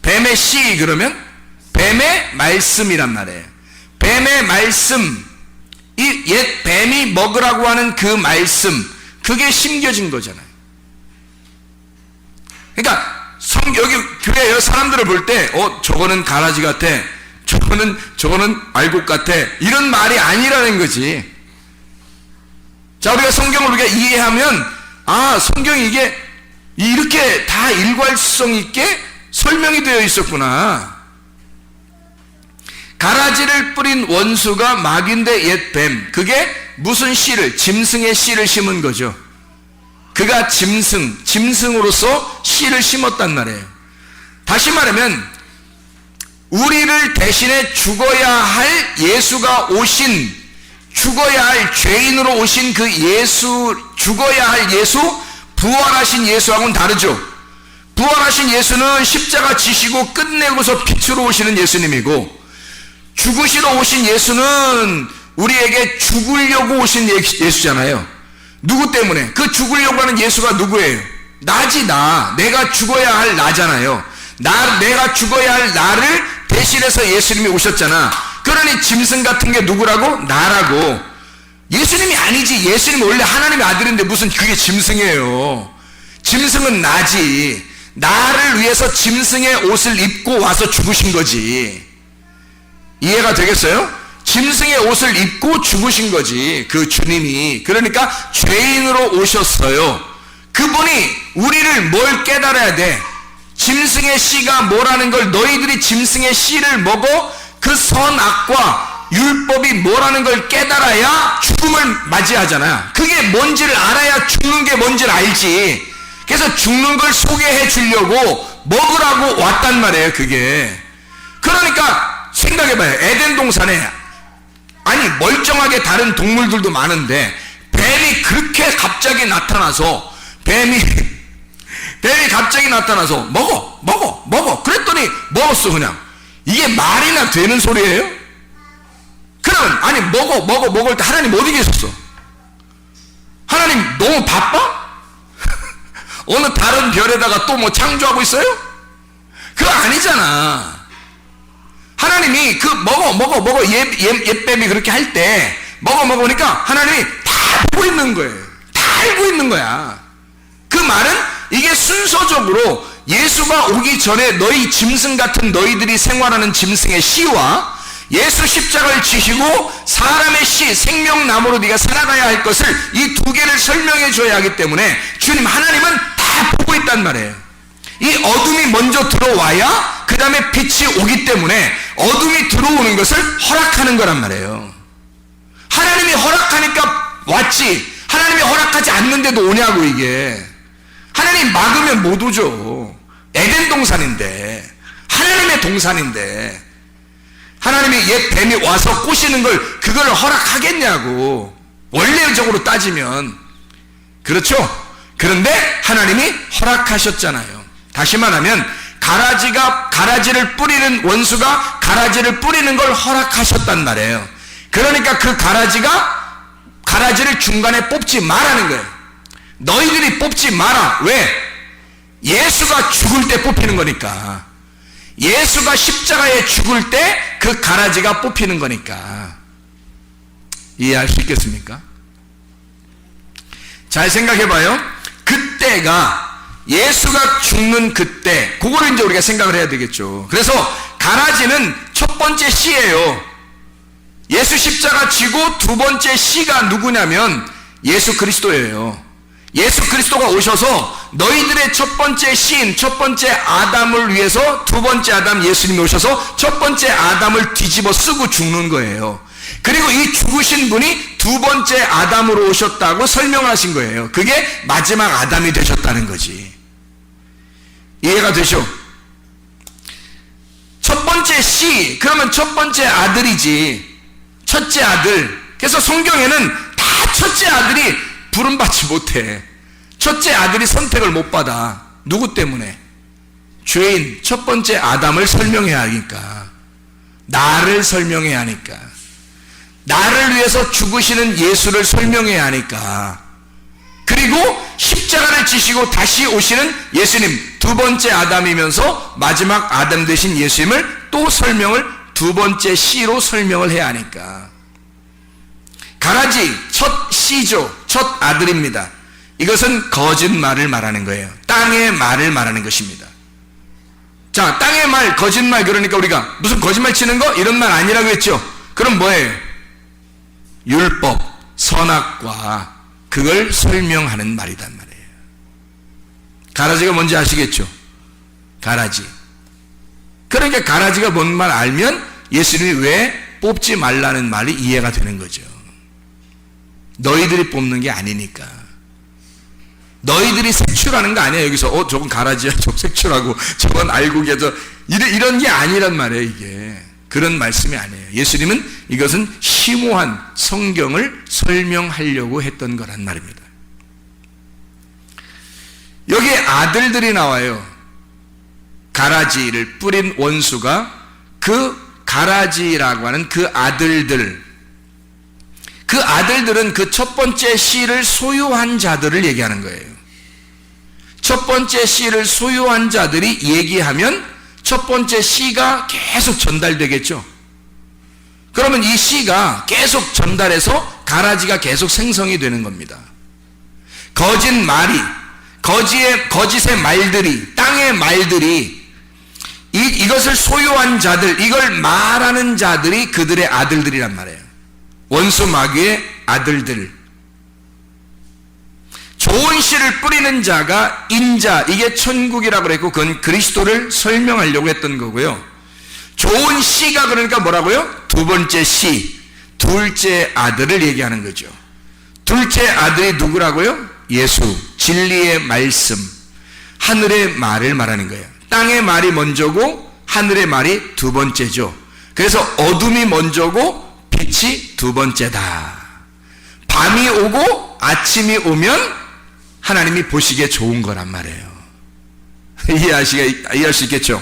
뱀의 씨, 그러면 뱀의 말씀이란 말이에요. 뱀의 말씀, 이 옛 뱀이 먹으라고 하는 그 말씀, 그게 심겨진 거잖아요. 그러니까 여기 교회 사람들을 볼 때 저거는 가라지 같아, 저거는 알곡 같아, 이런 말이 아니라는 거지. 자, 우리가 성경을 우리가 이해하면, 성경이 이게 이렇게 다 일괄성 있게 설명이 되어 있었구나. 가라지를 뿌린 원수가 마귀인데 옛 뱀, 그게 무슨 씨를? 짐승의 씨를 심은 거죠. 그가 짐승으로서 씨를 심었단 말이에요. 다시 말하면 우리를 대신에 죽어야 할 예수가 오신, 죽어야 할 죄인으로 오신 그 예수, 죽어야 할 예수, 부활하신 예수하고는 다르죠. 부활하신 예수는 십자가 지시고 끝내고서 빛으로 오시는 예수님이고, 죽으시러 오신 예수는 우리에게 죽으려고 오신 예수잖아요. 누구 때문에? 그 죽으려고 하는 예수가 누구예요? 나지, 내가 죽어야 할 나잖아요. 내가 죽어야 할 나를 대신해서 예수님이 오셨잖아. 그러니 짐승 같은 게 누구라고? 나라고. 예수님이 아니지. 예수님이 원래 하나님의 아들인데 무슨 그게 짐승이에요. 짐승은 나지. 나를 위해서 짐승의 옷을 입고 와서 죽으신 거지. 이해가 되겠어요? 짐승의 옷을 입고 죽으신 거지, 그 주님이. 그러니까 죄인으로 오셨어요. 그분이 우리를 뭘 깨달아야 돼? 짐승의 씨가 뭐라는 걸, 너희들이 짐승의 씨를 먹어 그 선악과 율법이 뭐라는 걸 깨달아야 죽음을 맞이하잖아. 그게 뭔지를 알아야 죽는 게 뭔지를 알지. 그래서 죽는 걸 소개해 주려고 먹으라고 왔단 말이에요, 그게. 그러니까 생각해봐요. 에덴 동산에 멀쩡하게 다른 동물들도 많은데 뱀이 그렇게 갑자기 나타나서 먹어 그랬더니 먹었어. 그냥 이게 말이나 되는 소리예요? 그러면 먹을 때 하나님 어디 계셨어? 하나님 너무 바빠? 어느 다른 별에다가 또 뭐 창조하고 있어요? 그거 아니잖아. 하나님이 그 먹어 옛뱀이 그렇게 할 때 먹으니까 하나님이 다 보고 있는 거예요. 다 알고 있는 거야. 그 말은 이게 순서적으로 예수가 오기 전에 너희 짐승 같은 너희들이 생활하는 짐승의 씨와 예수 십자가를 지시고 사람의 씨, 생명나무로 네가 살아가야 할 것을 이 두 개를 설명해 줘야 하기 때문에 주님 하나님은 다 보고 있단 말이에요. 이 어둠이 먼저 들어와야 그 다음에 빛이 오기 때문에 어둠이 들어오는 것을 허락하는 거란 말이에요. 하나님이 허락하니까 왔지, 하나님이 허락하지 않는데도 오냐고. 이게 하나님 막으면 못 오죠. 에덴 동산인데, 하나님의 동산인데. 하나님이 옛 뱀이 와서 꼬시는 걸 그걸 허락하겠냐고. 원래적으로 따지면 그렇죠. 그런데 하나님이 허락하셨잖아요. 다시 말하면 가라지를 뿌리는 원수가 가라지를 뿌리는 걸 허락하셨단 말이에요. 그러니까 그 가라지를 중간에 뽑지 말라는 거예요. 너희들이 뽑지 마라. 왜? 예수가 죽을 때 뽑히는 거니까. 예수가 십자가에 죽을 때 그 가라지가 뽑히는 거니까. 이해할 수 있겠습니까? 잘 생각해 봐요. 그때가 예수가 죽는 그때, 그거를 이제 우리가 생각을 해야 되겠죠. 그래서 가라지는 첫 번째 씨예요. 예수 십자가 지고 두 번째 씨가 누구냐면 예수 그리스도예요. 예수 그리스도가 오셔서 너희들의 첫 번째 시인, 첫 번째 아담을 위해서 두 번째 아담 예수님이 오셔서 첫 번째 아담을 뒤집어 쓰고 죽는 거예요. 그리고 이 죽으신 분이 두 번째 아담으로 오셨다고 설명하신 거예요. 그게 마지막 아담이 되셨다는 거지. 이해가 되죠? 첫 번째 씨, 그러면 첫 번째 아들이지. 첫째 아들. 그래서 성경에는 다 첫째 아들이 부름받지 못해. 첫째 아들이 선택을 못 받아. 누구 때문에? 죄인 첫 번째 아담을 설명해야 하니까. 나를 설명해야 하니까. 나를 위해서 죽으시는 예수를 설명해야 하니까. 그리고 십자가를 지시고 다시 오시는 예수님, 두 번째 아담이면서 마지막 아담 되신 예수님을 또 설명을 두 번째 씨로 설명을 해야 하니까. 가라지 첫 씨죠. 첫 아들입니다. 이것은 거짓말을 말하는 거예요. 땅의 말을 말하는 것입니다. 자, 땅의 말, 거짓말. 그러니까 우리가 무슨 거짓말 치는 거? 이런 말 아니라고 했죠. 그럼 뭐예요? 율법, 선악과 그걸 설명하는 말이란 말이에요. 가라지가 뭔지 아시겠죠? 가라지. 그러니까 가라지가 뭔 말 알면 예수님이 왜 뽑지 말라는 말이 이해가 되는 거죠. 너희들이 뽑는 게 아니니까. 너희들이 색출하는 거 아니야. 여기서 저건 가라지야, 저건 색출하고 저건 알곡이야, 이런 게 아니란 말이에요. 이게 그런 말씀이 아니에요. 예수님은 이것은 심오한 성경을 설명하려고 했던 거란 말입니다. 여기에 아들들이 나와요. 가라지를 뿌린 원수가 그 가라지라고 하는 그 아들들은 그 첫 번째 씨를 소유한 자들을 얘기하는 거예요. 첫 번째 씨를 소유한 자들이 얘기하면 첫 번째 씨가 계속 전달되겠죠. 그러면 이 씨가 계속 전달해서 가라지가 계속 생성이 되는 겁니다. 거짓말이, 거짓의 말들이, 땅의 말들이 이것을 소유한 자들, 이걸 말하는 자들이 그들의 아들들이란 말이에요. 원수 마귀의 아들들. 좋은 씨를 뿌리는 자가 인자, 이게 천국이라고 그랬고 그건 그리스도를 설명하려고 했던 거고요. 좋은 씨가 그러니까 뭐라고요? 두 번째 씨, 둘째 아들을 얘기하는 거죠. 둘째 아들이 누구라고요? 예수, 진리의 말씀, 하늘의 말을 말하는 거예요. 땅의 말이 먼저고 하늘의 말이 두 번째죠. 그래서 어둠이 먼저고 빛이 두 번째다. 밤이 오고 아침이 오면 하나님이 보시기에 좋은 거란 말이에요. 이해할 수 있겠죠?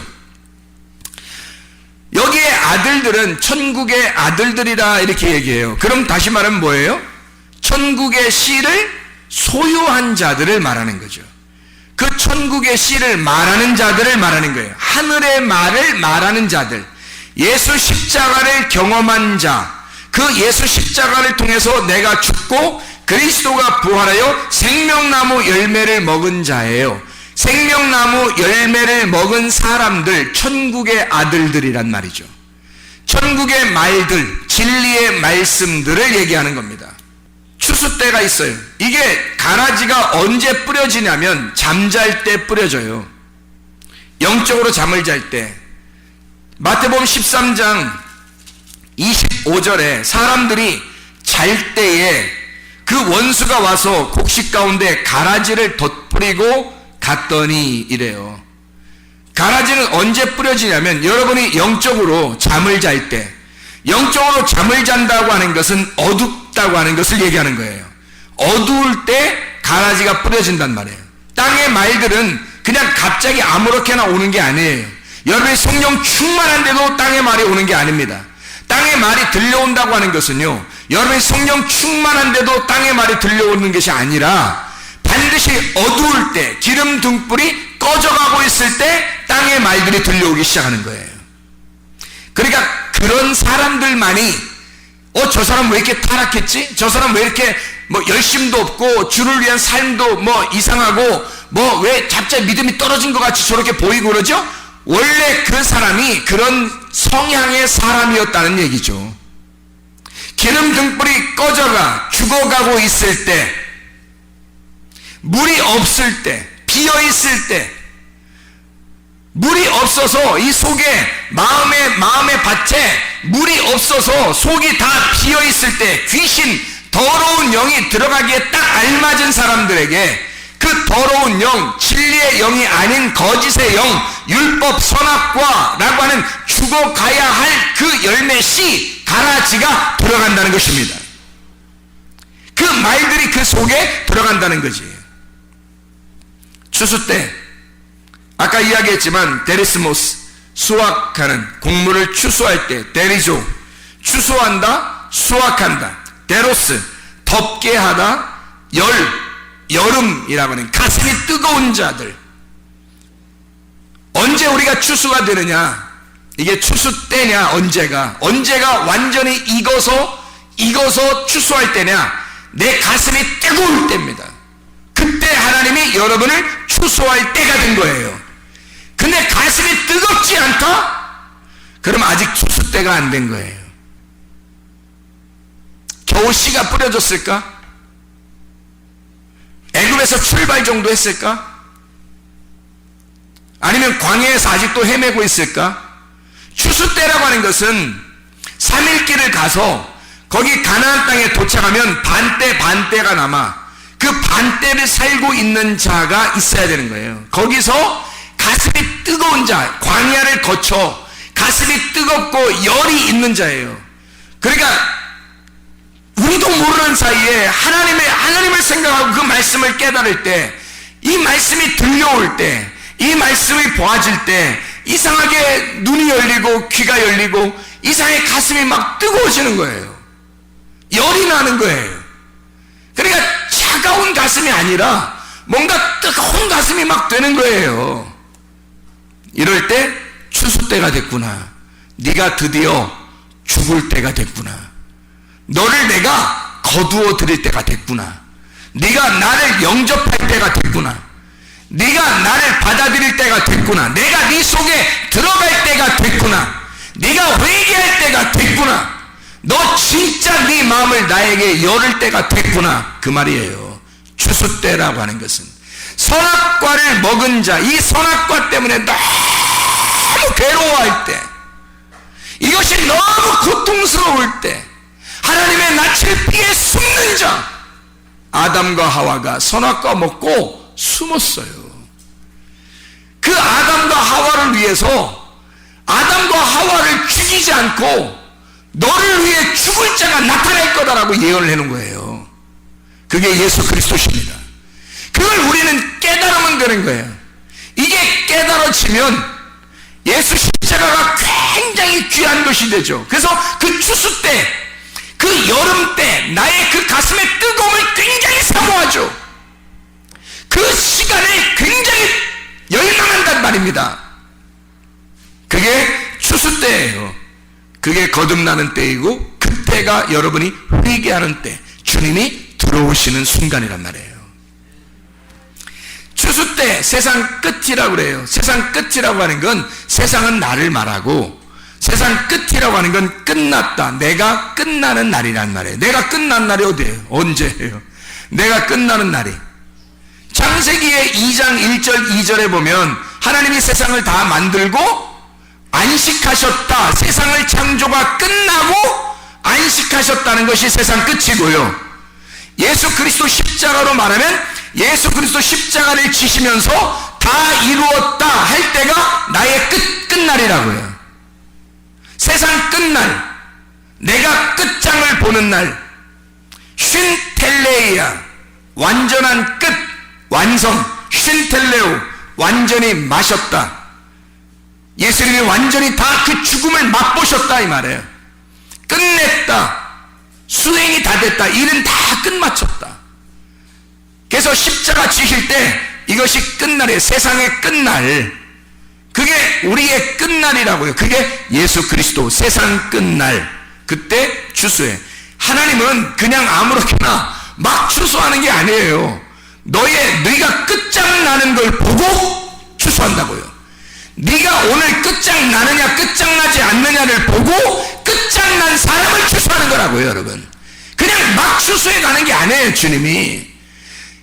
여기에 아들들은 천국의 아들들이라 이렇게 얘기해요. 그럼 다시 말하면 뭐예요? 천국의 씨를 소유한 자들을 말하는 거죠. 그 천국의 씨를 말하는 자들을 말하는 거예요. 하늘의 말을 말하는 자들, 예수 십자가를 경험한 자, 그 예수 십자가를 통해서 내가 죽고 그리스도가 부활하여 생명나무 열매를 먹은 자예요. 생명나무 열매를 먹은 사람들, 천국의 아들들이란 말이죠. 천국의 말들, 진리의 말씀들을 얘기하는 겁니다. 추수 때가 있어요. 이게 가라지가 언제 뿌려지냐면 잠잘 때 뿌려져요. 영적으로 잠을 잘 때. 마태복음 13장 25절에 사람들이 잘 때에 그 원수가 와서 곡식 가운데 가라지를 덧뿌리고 갔더니 이래요. 가라지는 언제 뿌려지냐면 여러분이 영적으로 잠을 잘 때, 영적으로 잠을 잔다고 하는 것은 어둡다고 하는 것을 얘기하는 거예요. 어두울 때 가라지가 뿌려진단 말이에요. 땅의 말들은 그냥 갑자기 아무렇게나 오는 게 아니에요. 여러분이 성령 충만한데도 땅의 말이 오는 게 아닙니다. 땅의 말이 들려온다고 하는 것은요, 여러분이 성령 충만한데도 땅의 말이 들려오는 것이 아니라 반드시 어두울 때, 기름 등불이 꺼져가고 있을 때 땅의 말들이 들려오기 시작하는 거예요. 그러니까 그런 사람들만이 저 사람 왜 이렇게 타락했지? 저 사람 왜 이렇게 열심도 없고 주를 위한 삶도 이상하고 왜 갑자기 믿음이 떨어진 것 같이 저렇게 보이고 그러죠? 원래 그 사람이 그런 성향의 사람이었다는 얘기죠. 기름 등불이 꺼져가 죽어가고 있을 때, 물이 없을 때, 비어 있을 때, 물이 없어서 이 속에 마음의 밭에 물이 없어서 속이 다 비어 있을 때 귀신, 더러운 영이 들어가기에 딱 알맞은 사람들에게 그 더러운 영, 진리의 영이 아닌 거짓의 영, 율법 선악과라고 하는 죽어가야 할 그 열매 씨, 가라지가 들어간다는 것입니다. 그 말들이 그 속에 들어간다는 거지. 추수 때 아까 이야기했지만 데리스모스, 수확하는, 곡물을 추수할 때 데리조, 추수한다, 수확한다. 데로스, 덥게 하다. 여름이라고 하는 가슴이 뜨거운 자들. 언제 우리가 추수가 되느냐? 이게 추수 때냐? 언제가 완전히 익어서 추수할 때냐? 내 가슴이 뜨거울 때입니다. 그때 하나님이 여러분을 추수할 때가 된 거예요. 근데 가슴이 뜨겁지 않다? 그럼 아직 추수 때가 안 된 거예요. 겨우 씨가 뿌려졌을까? 애굽에서 출발 정도 했을까? 아니면 광야에서 아직도 헤매고 있을까? 추수 때라고 하는 것은 3일 길을 가서 거기 가나안 땅에 도착하면 반때가 남아 그 반때를 살고 있는 자가 있어야 되는 거예요. 거기서 가슴이 뜨거운 자, 광야를 거쳐 가슴이 뜨겁고 열이 있는 자예요. 그러니까 우리도 모르는 사이에 하나님을 생각하고 그 말씀을 깨달을 때, 이 말씀이 들려올 때, 이 말씀이 보아질 때 이상하게 눈이 열리고 귀가 열리고 이상하게 가슴이 막 뜨거워지는 거예요. 열이 나는 거예요. 그러니까 차가운 가슴이 아니라 뭔가 뜨거운 가슴이 막 되는 거예요. 이럴 때 추수 때가 됐구나. 네가 드디어 죽을 때가 됐구나. 너를 내가 거두어 드릴 때가 됐구나. 네가 나를 영접할 때가 됐구나. 네가 나를 받아들일 때가 됐구나. 내가 네 속에 들어갈 때가 됐구나. 네가 회개할 때가 됐구나. 너 진짜 네 마음을 나에게 열을 때가 됐구나. 그 말이에요. 추수 때라고 하는 것은 선악과를 먹은 자, 이 선악과 때문에 너무 괴로워할 때, 이것이 너무 고통스러울 때 하나님의 낯을 피해 숨는 자, 아담과 하와가 선악과 먹고 숨었어요. 그 아담과 하와를 위해서 아담과 하와를 죽이지 않고 너를 위해 죽을 자가 나타날 거다라고 예언을 해놓은 거예요. 그게 예수 그리스도십니다. 그걸 우리는 깨달으면 되는 거예요. 이게 깨달아지면 예수 십자가가 굉장히 귀한 것이 되죠. 그래서 그 추수 때, 그 여름 때 나의 그 가슴의 뜨거움을 굉장히 사모하죠. 그 시간에 굉장히 열망한단 말입니다. 그게 추수 때예요. 그게 거듭나는 때이고 그때가 여러분이 회개하는 때, 주님이 들어오시는 순간이란 말이에요. 추수 때 세상 끝이라고 그래요. 세상 끝이라고 하는 건 세상은 나를 말하고 세상 끝이라고 하는 건 끝났다. 내가 끝나는 날이란 말이에요. 내가 끝난 날이 어디예요? 언제예요? 내가 끝나는 날이. 창세기의 2장 1절 2절에 보면 하나님이 세상을 다 만들고 안식하셨다. 세상을 창조가 끝나고 안식하셨다는 것이 세상 끝이고요. 예수 그리스도 십자가로 말하면 예수 그리스도 십자가를 지시면서 다 이루었다 할 때가 나의 끝날이라고요. 세상 끝날. 내가 끝장을 보는 날, 쉰텔레이아, 완전한 끝, 완성, 쉰텔레오, 완전히 마셨다. 예수님이 완전히 다 그 죽음을 맛보셨다 이 말이에요. 끝냈다. 수행이 다 됐다. 일은 다 끝마쳤다. 그래서 십자가 지실 때 이것이 끝날이에요. 세상의 끝날. 그게 우리의 끝날이라고요. 그게 예수 그리스도 세상 끝날. 그때 추수해. 하나님은 그냥 아무렇게나 막 추수하는 게 아니에요. 네가 끝장나는 걸 보고 추수한다고요. 네가 오늘 끝장나느냐 끝장나지 않느냐를 보고 끝장난 사람을 추수하는 거라고요, 여러분. 그냥 막 추수해 가는 게 아니에요, 주님이.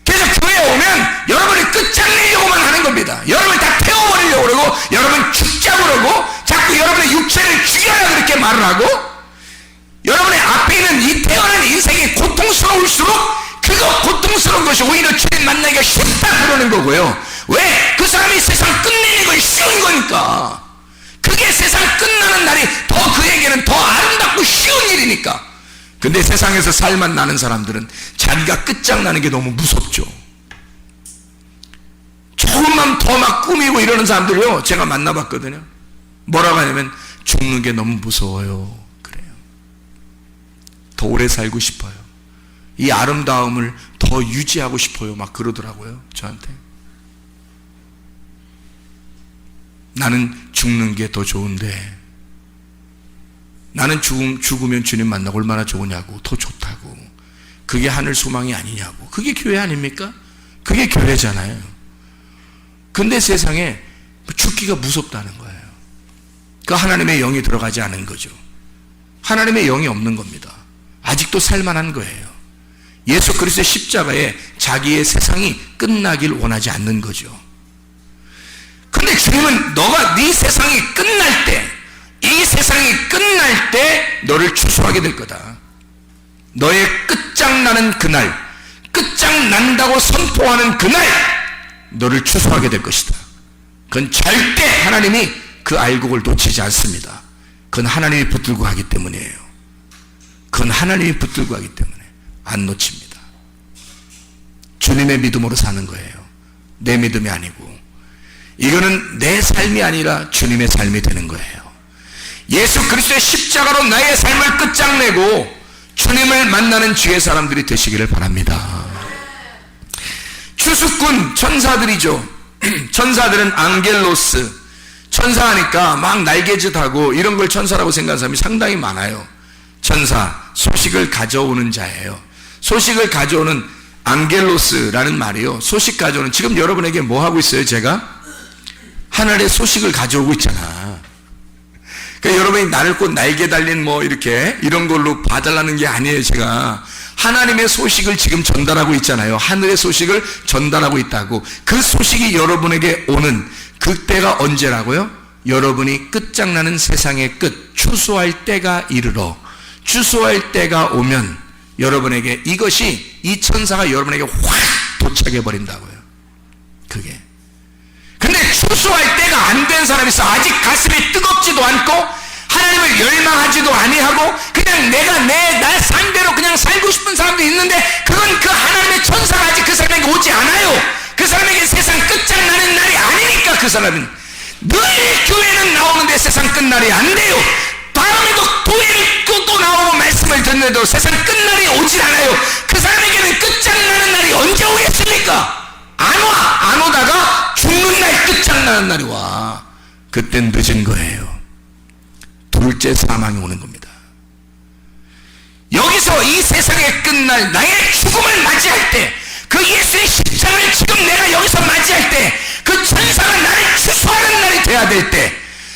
그래서 교회에 오면 여러분이 끝장내려고만 하는 겁니다. 여러분을 다 태워버리려고 그러고, 여러분 죽자고 그러고, 자꾸 여러분의 육체를 죽여라 그렇게 말을 하고, 여러분의 앞에 있는 이 태어난 인생이 고통스러울수록 그거 고통스러운 것이 오히려 주님 만나기가 쉽다 그러는 거고요. 왜? 그 사람이 세상 끝내는 건 쉬운 거니까. 그게 세상 끝나는 날이 더 그에게는 더 아름답고 쉬운 일이니까. 근데 세상에서 살만 나는 사람들은 자기가 끝장나는 게 너무 무섭죠. 조금만 더 막 꾸미고 이러는 사람들요, 제가 만나봤거든요. 뭐라고 하냐면 죽는 게 너무 무서워요. 그래요. 더 오래 살고 싶어요. 이 아름다움을 더 유지하고 싶어요. 막 그러더라고요, 저한테. 나는 죽는 게 더 좋은데, 나는 죽으면 주님 만나고 얼마나 좋으냐고, 더 좋다고. 그게 하늘 소망이 아니냐고. 그게 교회 아닙니까? 그게 교회잖아요. 근데 세상에 죽기가 무섭다는 거예요. 그 하나님의 영이 들어가지 않은 거죠. 하나님의 영이 없는 겁니다. 아직도 살만한 거예요. 예수 그리스도의 십자가에 자기의 세상이 끝나길 원하지 않는 거죠. 근데 주님은 너가 네 세상이 끝날 때, 이 세상이 끝날 때 너를 추수하게 될 거다. 너의 끝장나는 그날, 끝장난다고 선포하는 그날 너를 추수하게 될 것이다. 그건 절대 하나님이 그 알곡을 놓치지 않습니다. 그건 하나님이 붙들고 하기 때문이에요. 그건 하나님이 붙들고 하기 때문에 안 놓칩니다. 주님의 믿음으로 사는 거예요. 내 믿음이 아니고. 이거는 내 삶이 아니라 주님의 삶이 되는 거예요. 예수 그리스도의 십자가로 나의 삶을 끝장내고 주님을 만나는 주의 사람들이 되시기를 바랍니다. 추수꾼 천사들이죠. 천사들은 앙겔로스, 천사하니까 막 날개짓하고 이런 걸 천사라고 생각하는 사람이 상당히 많아요. 천사, 소식을 가져오는 자예요. 소식을 가져오는 앙겔로스라는 말이요, 소식 가져오는. 지금 여러분에게 뭐 하고 있어요? 제가 하늘의 소식을 가져오고 있잖아. 그러니까 여러분이 나를 꼭 날개 달린 뭐 이렇게 이런 걸로 봐달라는 게 아니에요. 제가 하나님의 소식을 지금 전달하고 있잖아요. 하늘의 소식을 전달하고 있다고. 그 소식이 여러분에게 오는 그때가 언제라고요? 여러분이 끝장나는 세상의 끝, 추수할 때가 이르러, 추수할 때가 오면 여러분에게 이것이, 이 천사가 여러분에게 확 도착해 버린다고요. 그게. 근데 추수할 때가 안 된 사람이 있어. 아직 가슴이 뜨겁지도 않고 하나님을 열망하지도 아니하고 그냥 내가 나 삶대로 그냥 살고 싶은 사람도 있는데, 그건 그 하나님의 천사가 아직 그 사람에게 오지 않아요. 그 사람에게 세상 끝장나는 날이 아니니까. 그 사람은 늘 교회는 나오는데 세상 끝날이 안 돼요. 다음에도 교회를 또 나오고 말씀을 듣는데도 세상 끝날이 오질 않아요. 그 사람에게는 끝장나는 날이 언제 오겠습니까? 안 오다가 죽는 날 끝장나는 날이 와. 그땐 늦은 거예요. 둘째 사망이 오는 겁니다. 여기서 이 세상의 끝날, 나의 죽음을 맞이할 때, 그 예수의 십자가를 지금 내가 여기서 맞이할 때, 그 천사가 나를 추수하는 날이 돼야 될 때,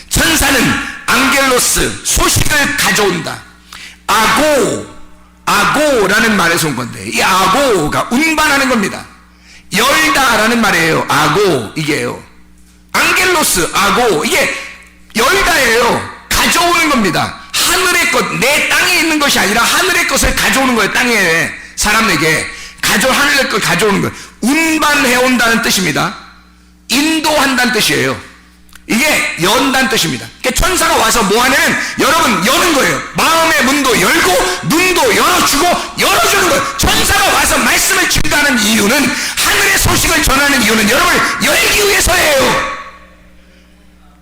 천사는 앙겔로스, 소식을 가져온다. 아고라는 말에서 온 건데, 이 아고가 운반하는 겁니다. 열다라는 말이에요. 아고, 이게요. 앙겔로스, 아고, 이게 열다예요. 가져오는 겁니다. 하늘의 것, 내 땅에 있는 것이 아니라 하늘의 것을 가져오는 거예요. 땅에, 사람에게 하늘의 것 가져오는 거예요. 운반해온다는 뜻입니다. 인도한다는 뜻이에요. 이게 연다는 뜻입니다. 그러니까 천사가 와서 뭐 하냐면 여러분 여는 거예요. 마음의 문도 열고 눈도 열어주고 열어주는 거예요. 천사가 와서 말씀을 증가하는 이유는, 하늘의 소식을 전하는 이유는 여러분을 열기 위해서예요.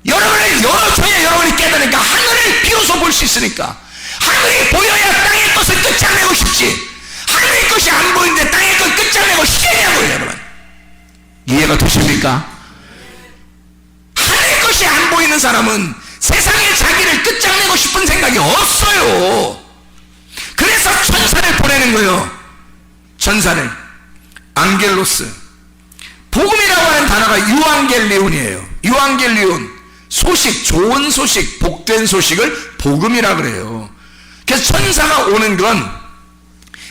여러분을 열어줘야 여러분이 깨달으니까, 하늘을 비로소 볼 수 있으니까. 하늘이 보여야 땅의 것을 끝장내고 싶지. 하늘의 것이 안 보이는데 땅의 것 끝장내고 싶냐고요, 여러분. 이해가 되십니까? 하늘의 것이 안 보이는 사람은 세상에 자기를 끝장내고 싶은 생각이 없어요. 그래서 천사를 보내는 거예요. 천사를. 앙겔로스. 복음이라고 하는 단어가 유앙겔리온이에요. 유앙겔리온. 소식, 좋은 소식, 복된 소식을 복음이라 그래요. 그래서 천사가 오는 건,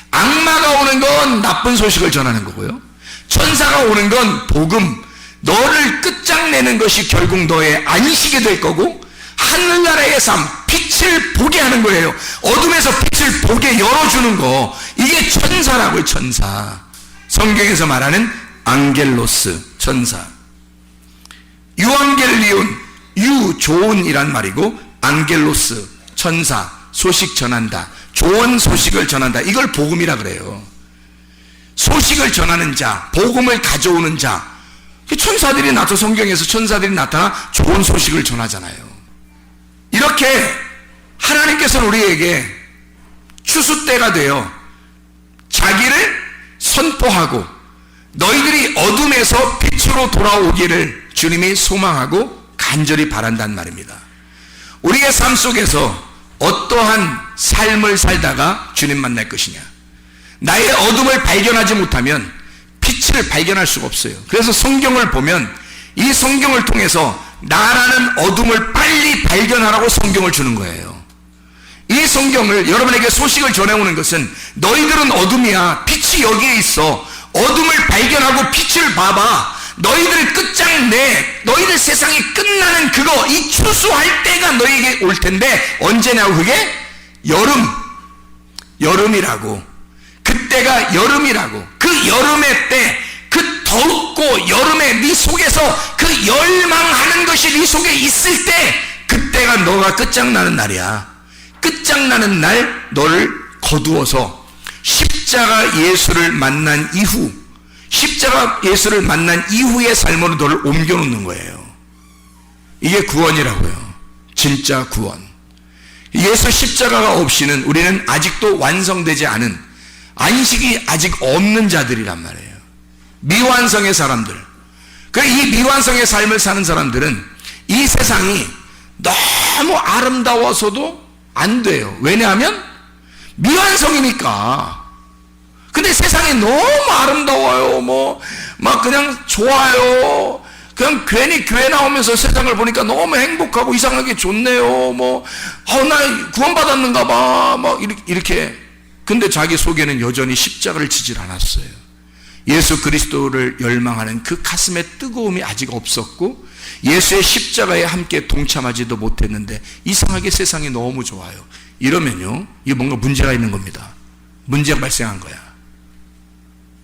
악마가 오는 건 나쁜 소식을 전하는 거고요. 천사가 오는 건 복음, 너를 끝장내는 것이 결국 너의 안식이 될 거고, 하늘나라의 삶, 빛을 보게 하는 거예요. 어둠에서 빛을 보게 열어주는 거, 이게 천사라고요. 천사. 성경에서 말하는 앙겔로스, 천사. 유앙겔리온, 유, 좋은이란 말이고, 앙겔로스, 천사, 소식 전한다, 좋은 소식을 전한다, 이걸 복음이라 그래요. 소식을 전하는 자, 복음을 가져오는 자. 천사들이 나타나, 성경에서 천사들이 나타나 좋은 소식을 전하잖아요. 이렇게 하나님께서는 우리에게 추수 때가 되어 자기를 선포하고 너희들이 어둠에서 빛으로 돌아오기를 주님이 소망하고 간절히 바란다는 말입니다. 우리의 삶 속에서 어떠한 삶을 살다가 주님 만날 것이냐, 나의 어둠을 발견하지 못하면 빛을 발견할 수가 없어요. 그래서 성경을 보면 이 성경을 통해서 나라는 어둠을 빨리 발견하라고 성경을 주는 거예요. 이 성경을 여러분에게 소식을 전해오는 것은, 너희들은 어둠이야, 빛이 여기에 있어, 어둠을 발견하고 빛을 봐봐, 너희들 끝장내, 너희들 세상이 끝나는 그거, 이 추수할 때가 너희에게 올 텐데, 언제냐고, 그게 여름이라고. 그때가 여름이라고. 그 여름의 때, 그 덥고 여름에 네 속에서 그 열망하는 것이 네 속에 있을 때, 그때가 너가 끝장나는 날이야. 끝장나는 날 너를 거두어서 십자가 예수를 만난 이후, 십자가 예수를 만난 이후의 삶으로 너를 옮겨놓는 거예요. 이게 구원이라고요. 진짜 구원. 예수 십자가가 없이는 우리는 아직도 완성되지 않은, 안식이 아직 없는 자들이란 말이에요. 미완성의 사람들. 이 미완성의 삶을 사는 사람들은 이 세상이 너무 아름다워서도 안 돼요. 왜냐하면 미완성이니까. 근데 세상이 너무 아름다워요. 막 그냥 좋아요. 그냥 괜히 교회 나오면서 세상을 보니까 너무 행복하고 이상하게 좋네요. 나 구원받았는가 봐. 이렇게. 근데 자기 속에는 여전히 십자가를 지질 않았어요. 예수 그리스도를 열망하는 그 가슴의 뜨거움이 아직 없었고, 예수의 십자가에 함께 동참하지도 못했는데 이상하게 세상이 너무 좋아요. 이러면요, 이게 뭔가 문제가 있는 겁니다. 문제가 발생한 거야.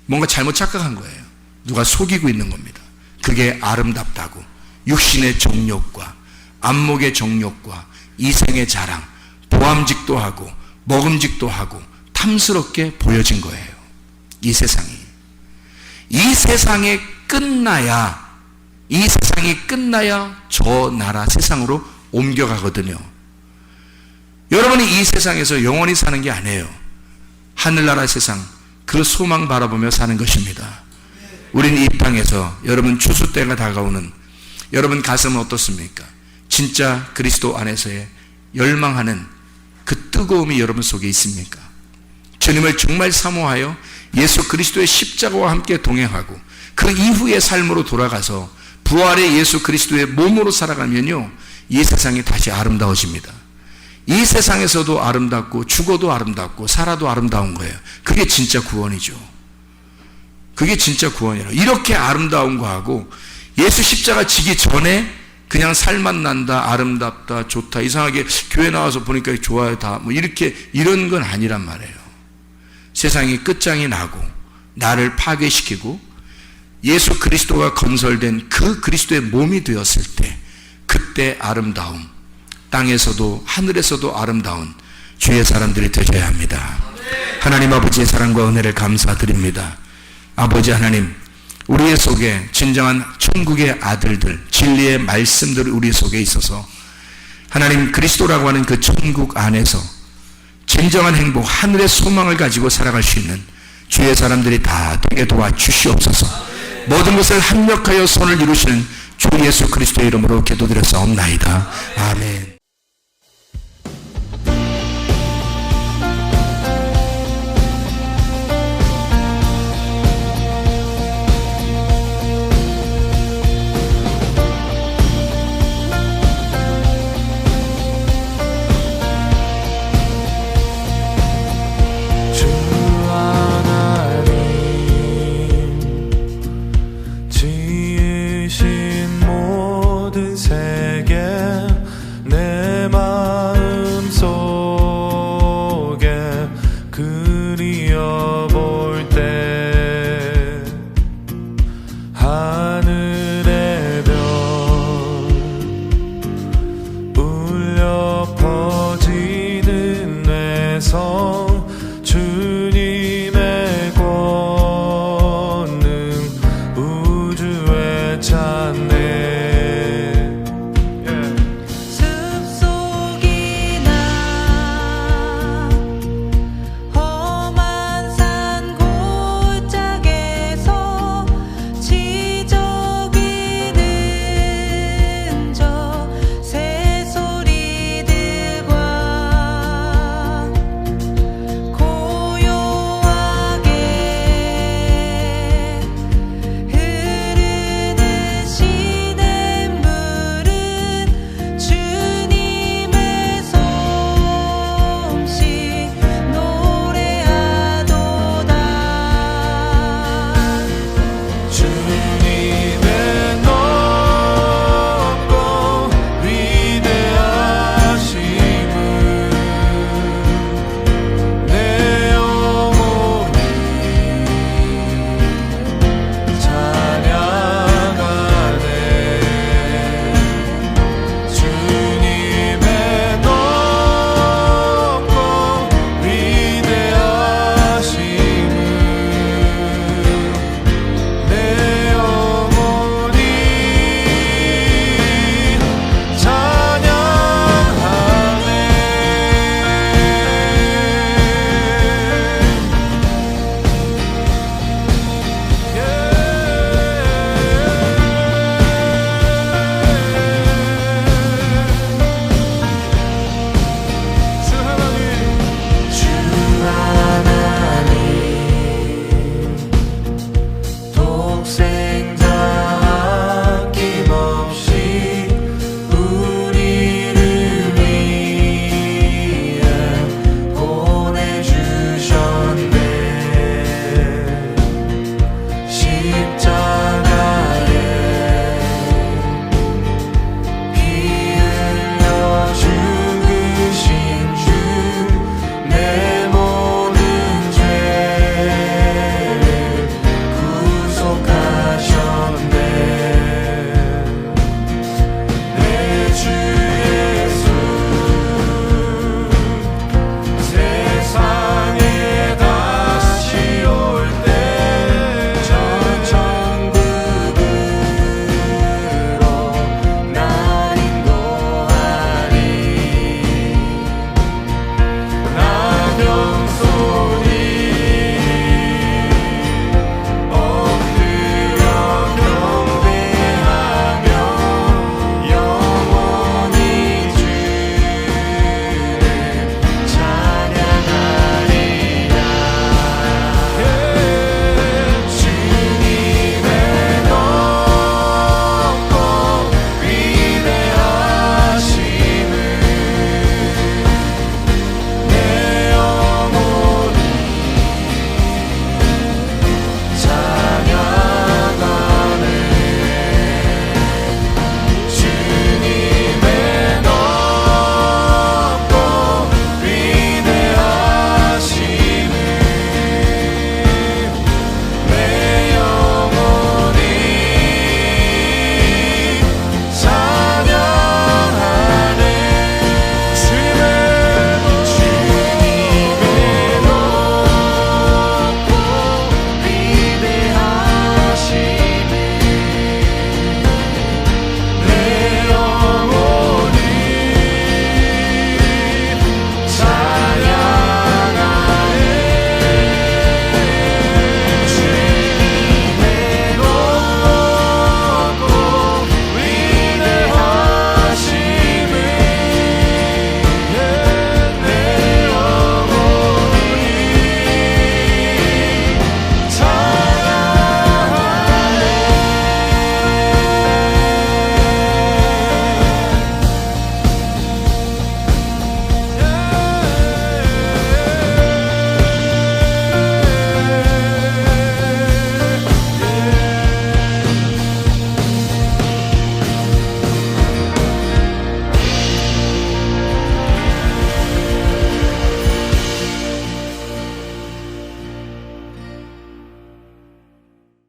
뭔가 잘못 착각한 거예요. 누가 속이고 있는 겁니다. 그게 아름답다고, 육신의 정욕과 안목의 정욕과 이생의 자랑, 보암직도 하고 먹음직도 하고 탐스럽게 보여진 거예요. 이 세상이. 이 세상이 끝나야 저 나라 세상으로 옮겨가거든요. 여러분이 이 세상에서 영원히 사는 게 아니에요. 하늘나라 세상, 그 소망 바라보며 사는 것입니다. 우리는 이 땅에서, 여러분 추수 때가 다가오는 여러분 가슴은 어떻습니까? 진짜 그리스도 안에서의 열망하는 그 뜨거움이 여러분 속에 있습니까? 주님을 정말 사모하여 예수 그리스도의 십자가와 함께 동행하고 그 이후의 삶으로 돌아가서 부활의 예수 그리스도의 몸으로 살아가면요, 이 세상이 다시 아름다워집니다. 이 세상에서도 아름답고 죽어도 아름답고 살아도 아름다운 거예요. 그게 진짜 구원이죠. 그게 진짜 구원이라. 이렇게 아름다운 거하고 예수 십자가 지기 전에 그냥 살만 난다, 아름답다, 좋다, 이상하게 교회 나와서 보니까 좋아요, 다 이렇게, 이런 건 아니란 말이에요. 세상이 끝장이 나고 나를 파괴시키고 예수 그리스도가 건설된 그 그리스도의 몸이 되었을 때, 그때 아름다움, 땅에서도 하늘에서도 아름다운 주의 사람들이 되셔야 합니다. 하나님 아버지의 사랑과 은혜를 감사드립니다. 아버지 하나님, 우리의 속에 진정한 천국의 아들들, 진리의 말씀들이 우리 속에 있어서 하나님 그리스도라고 하는 그 천국 안에서 진정한 행복, 하늘의 소망을 가지고 살아갈 수 있는 주의 사람들이 다 되게 도와주시옵소서. 모든 것을 합력하여 선을 이루시는 주 예수 그리스도의 이름으로 기도드렸사옵나이다. 아멘. 주님의 권능 우주의 자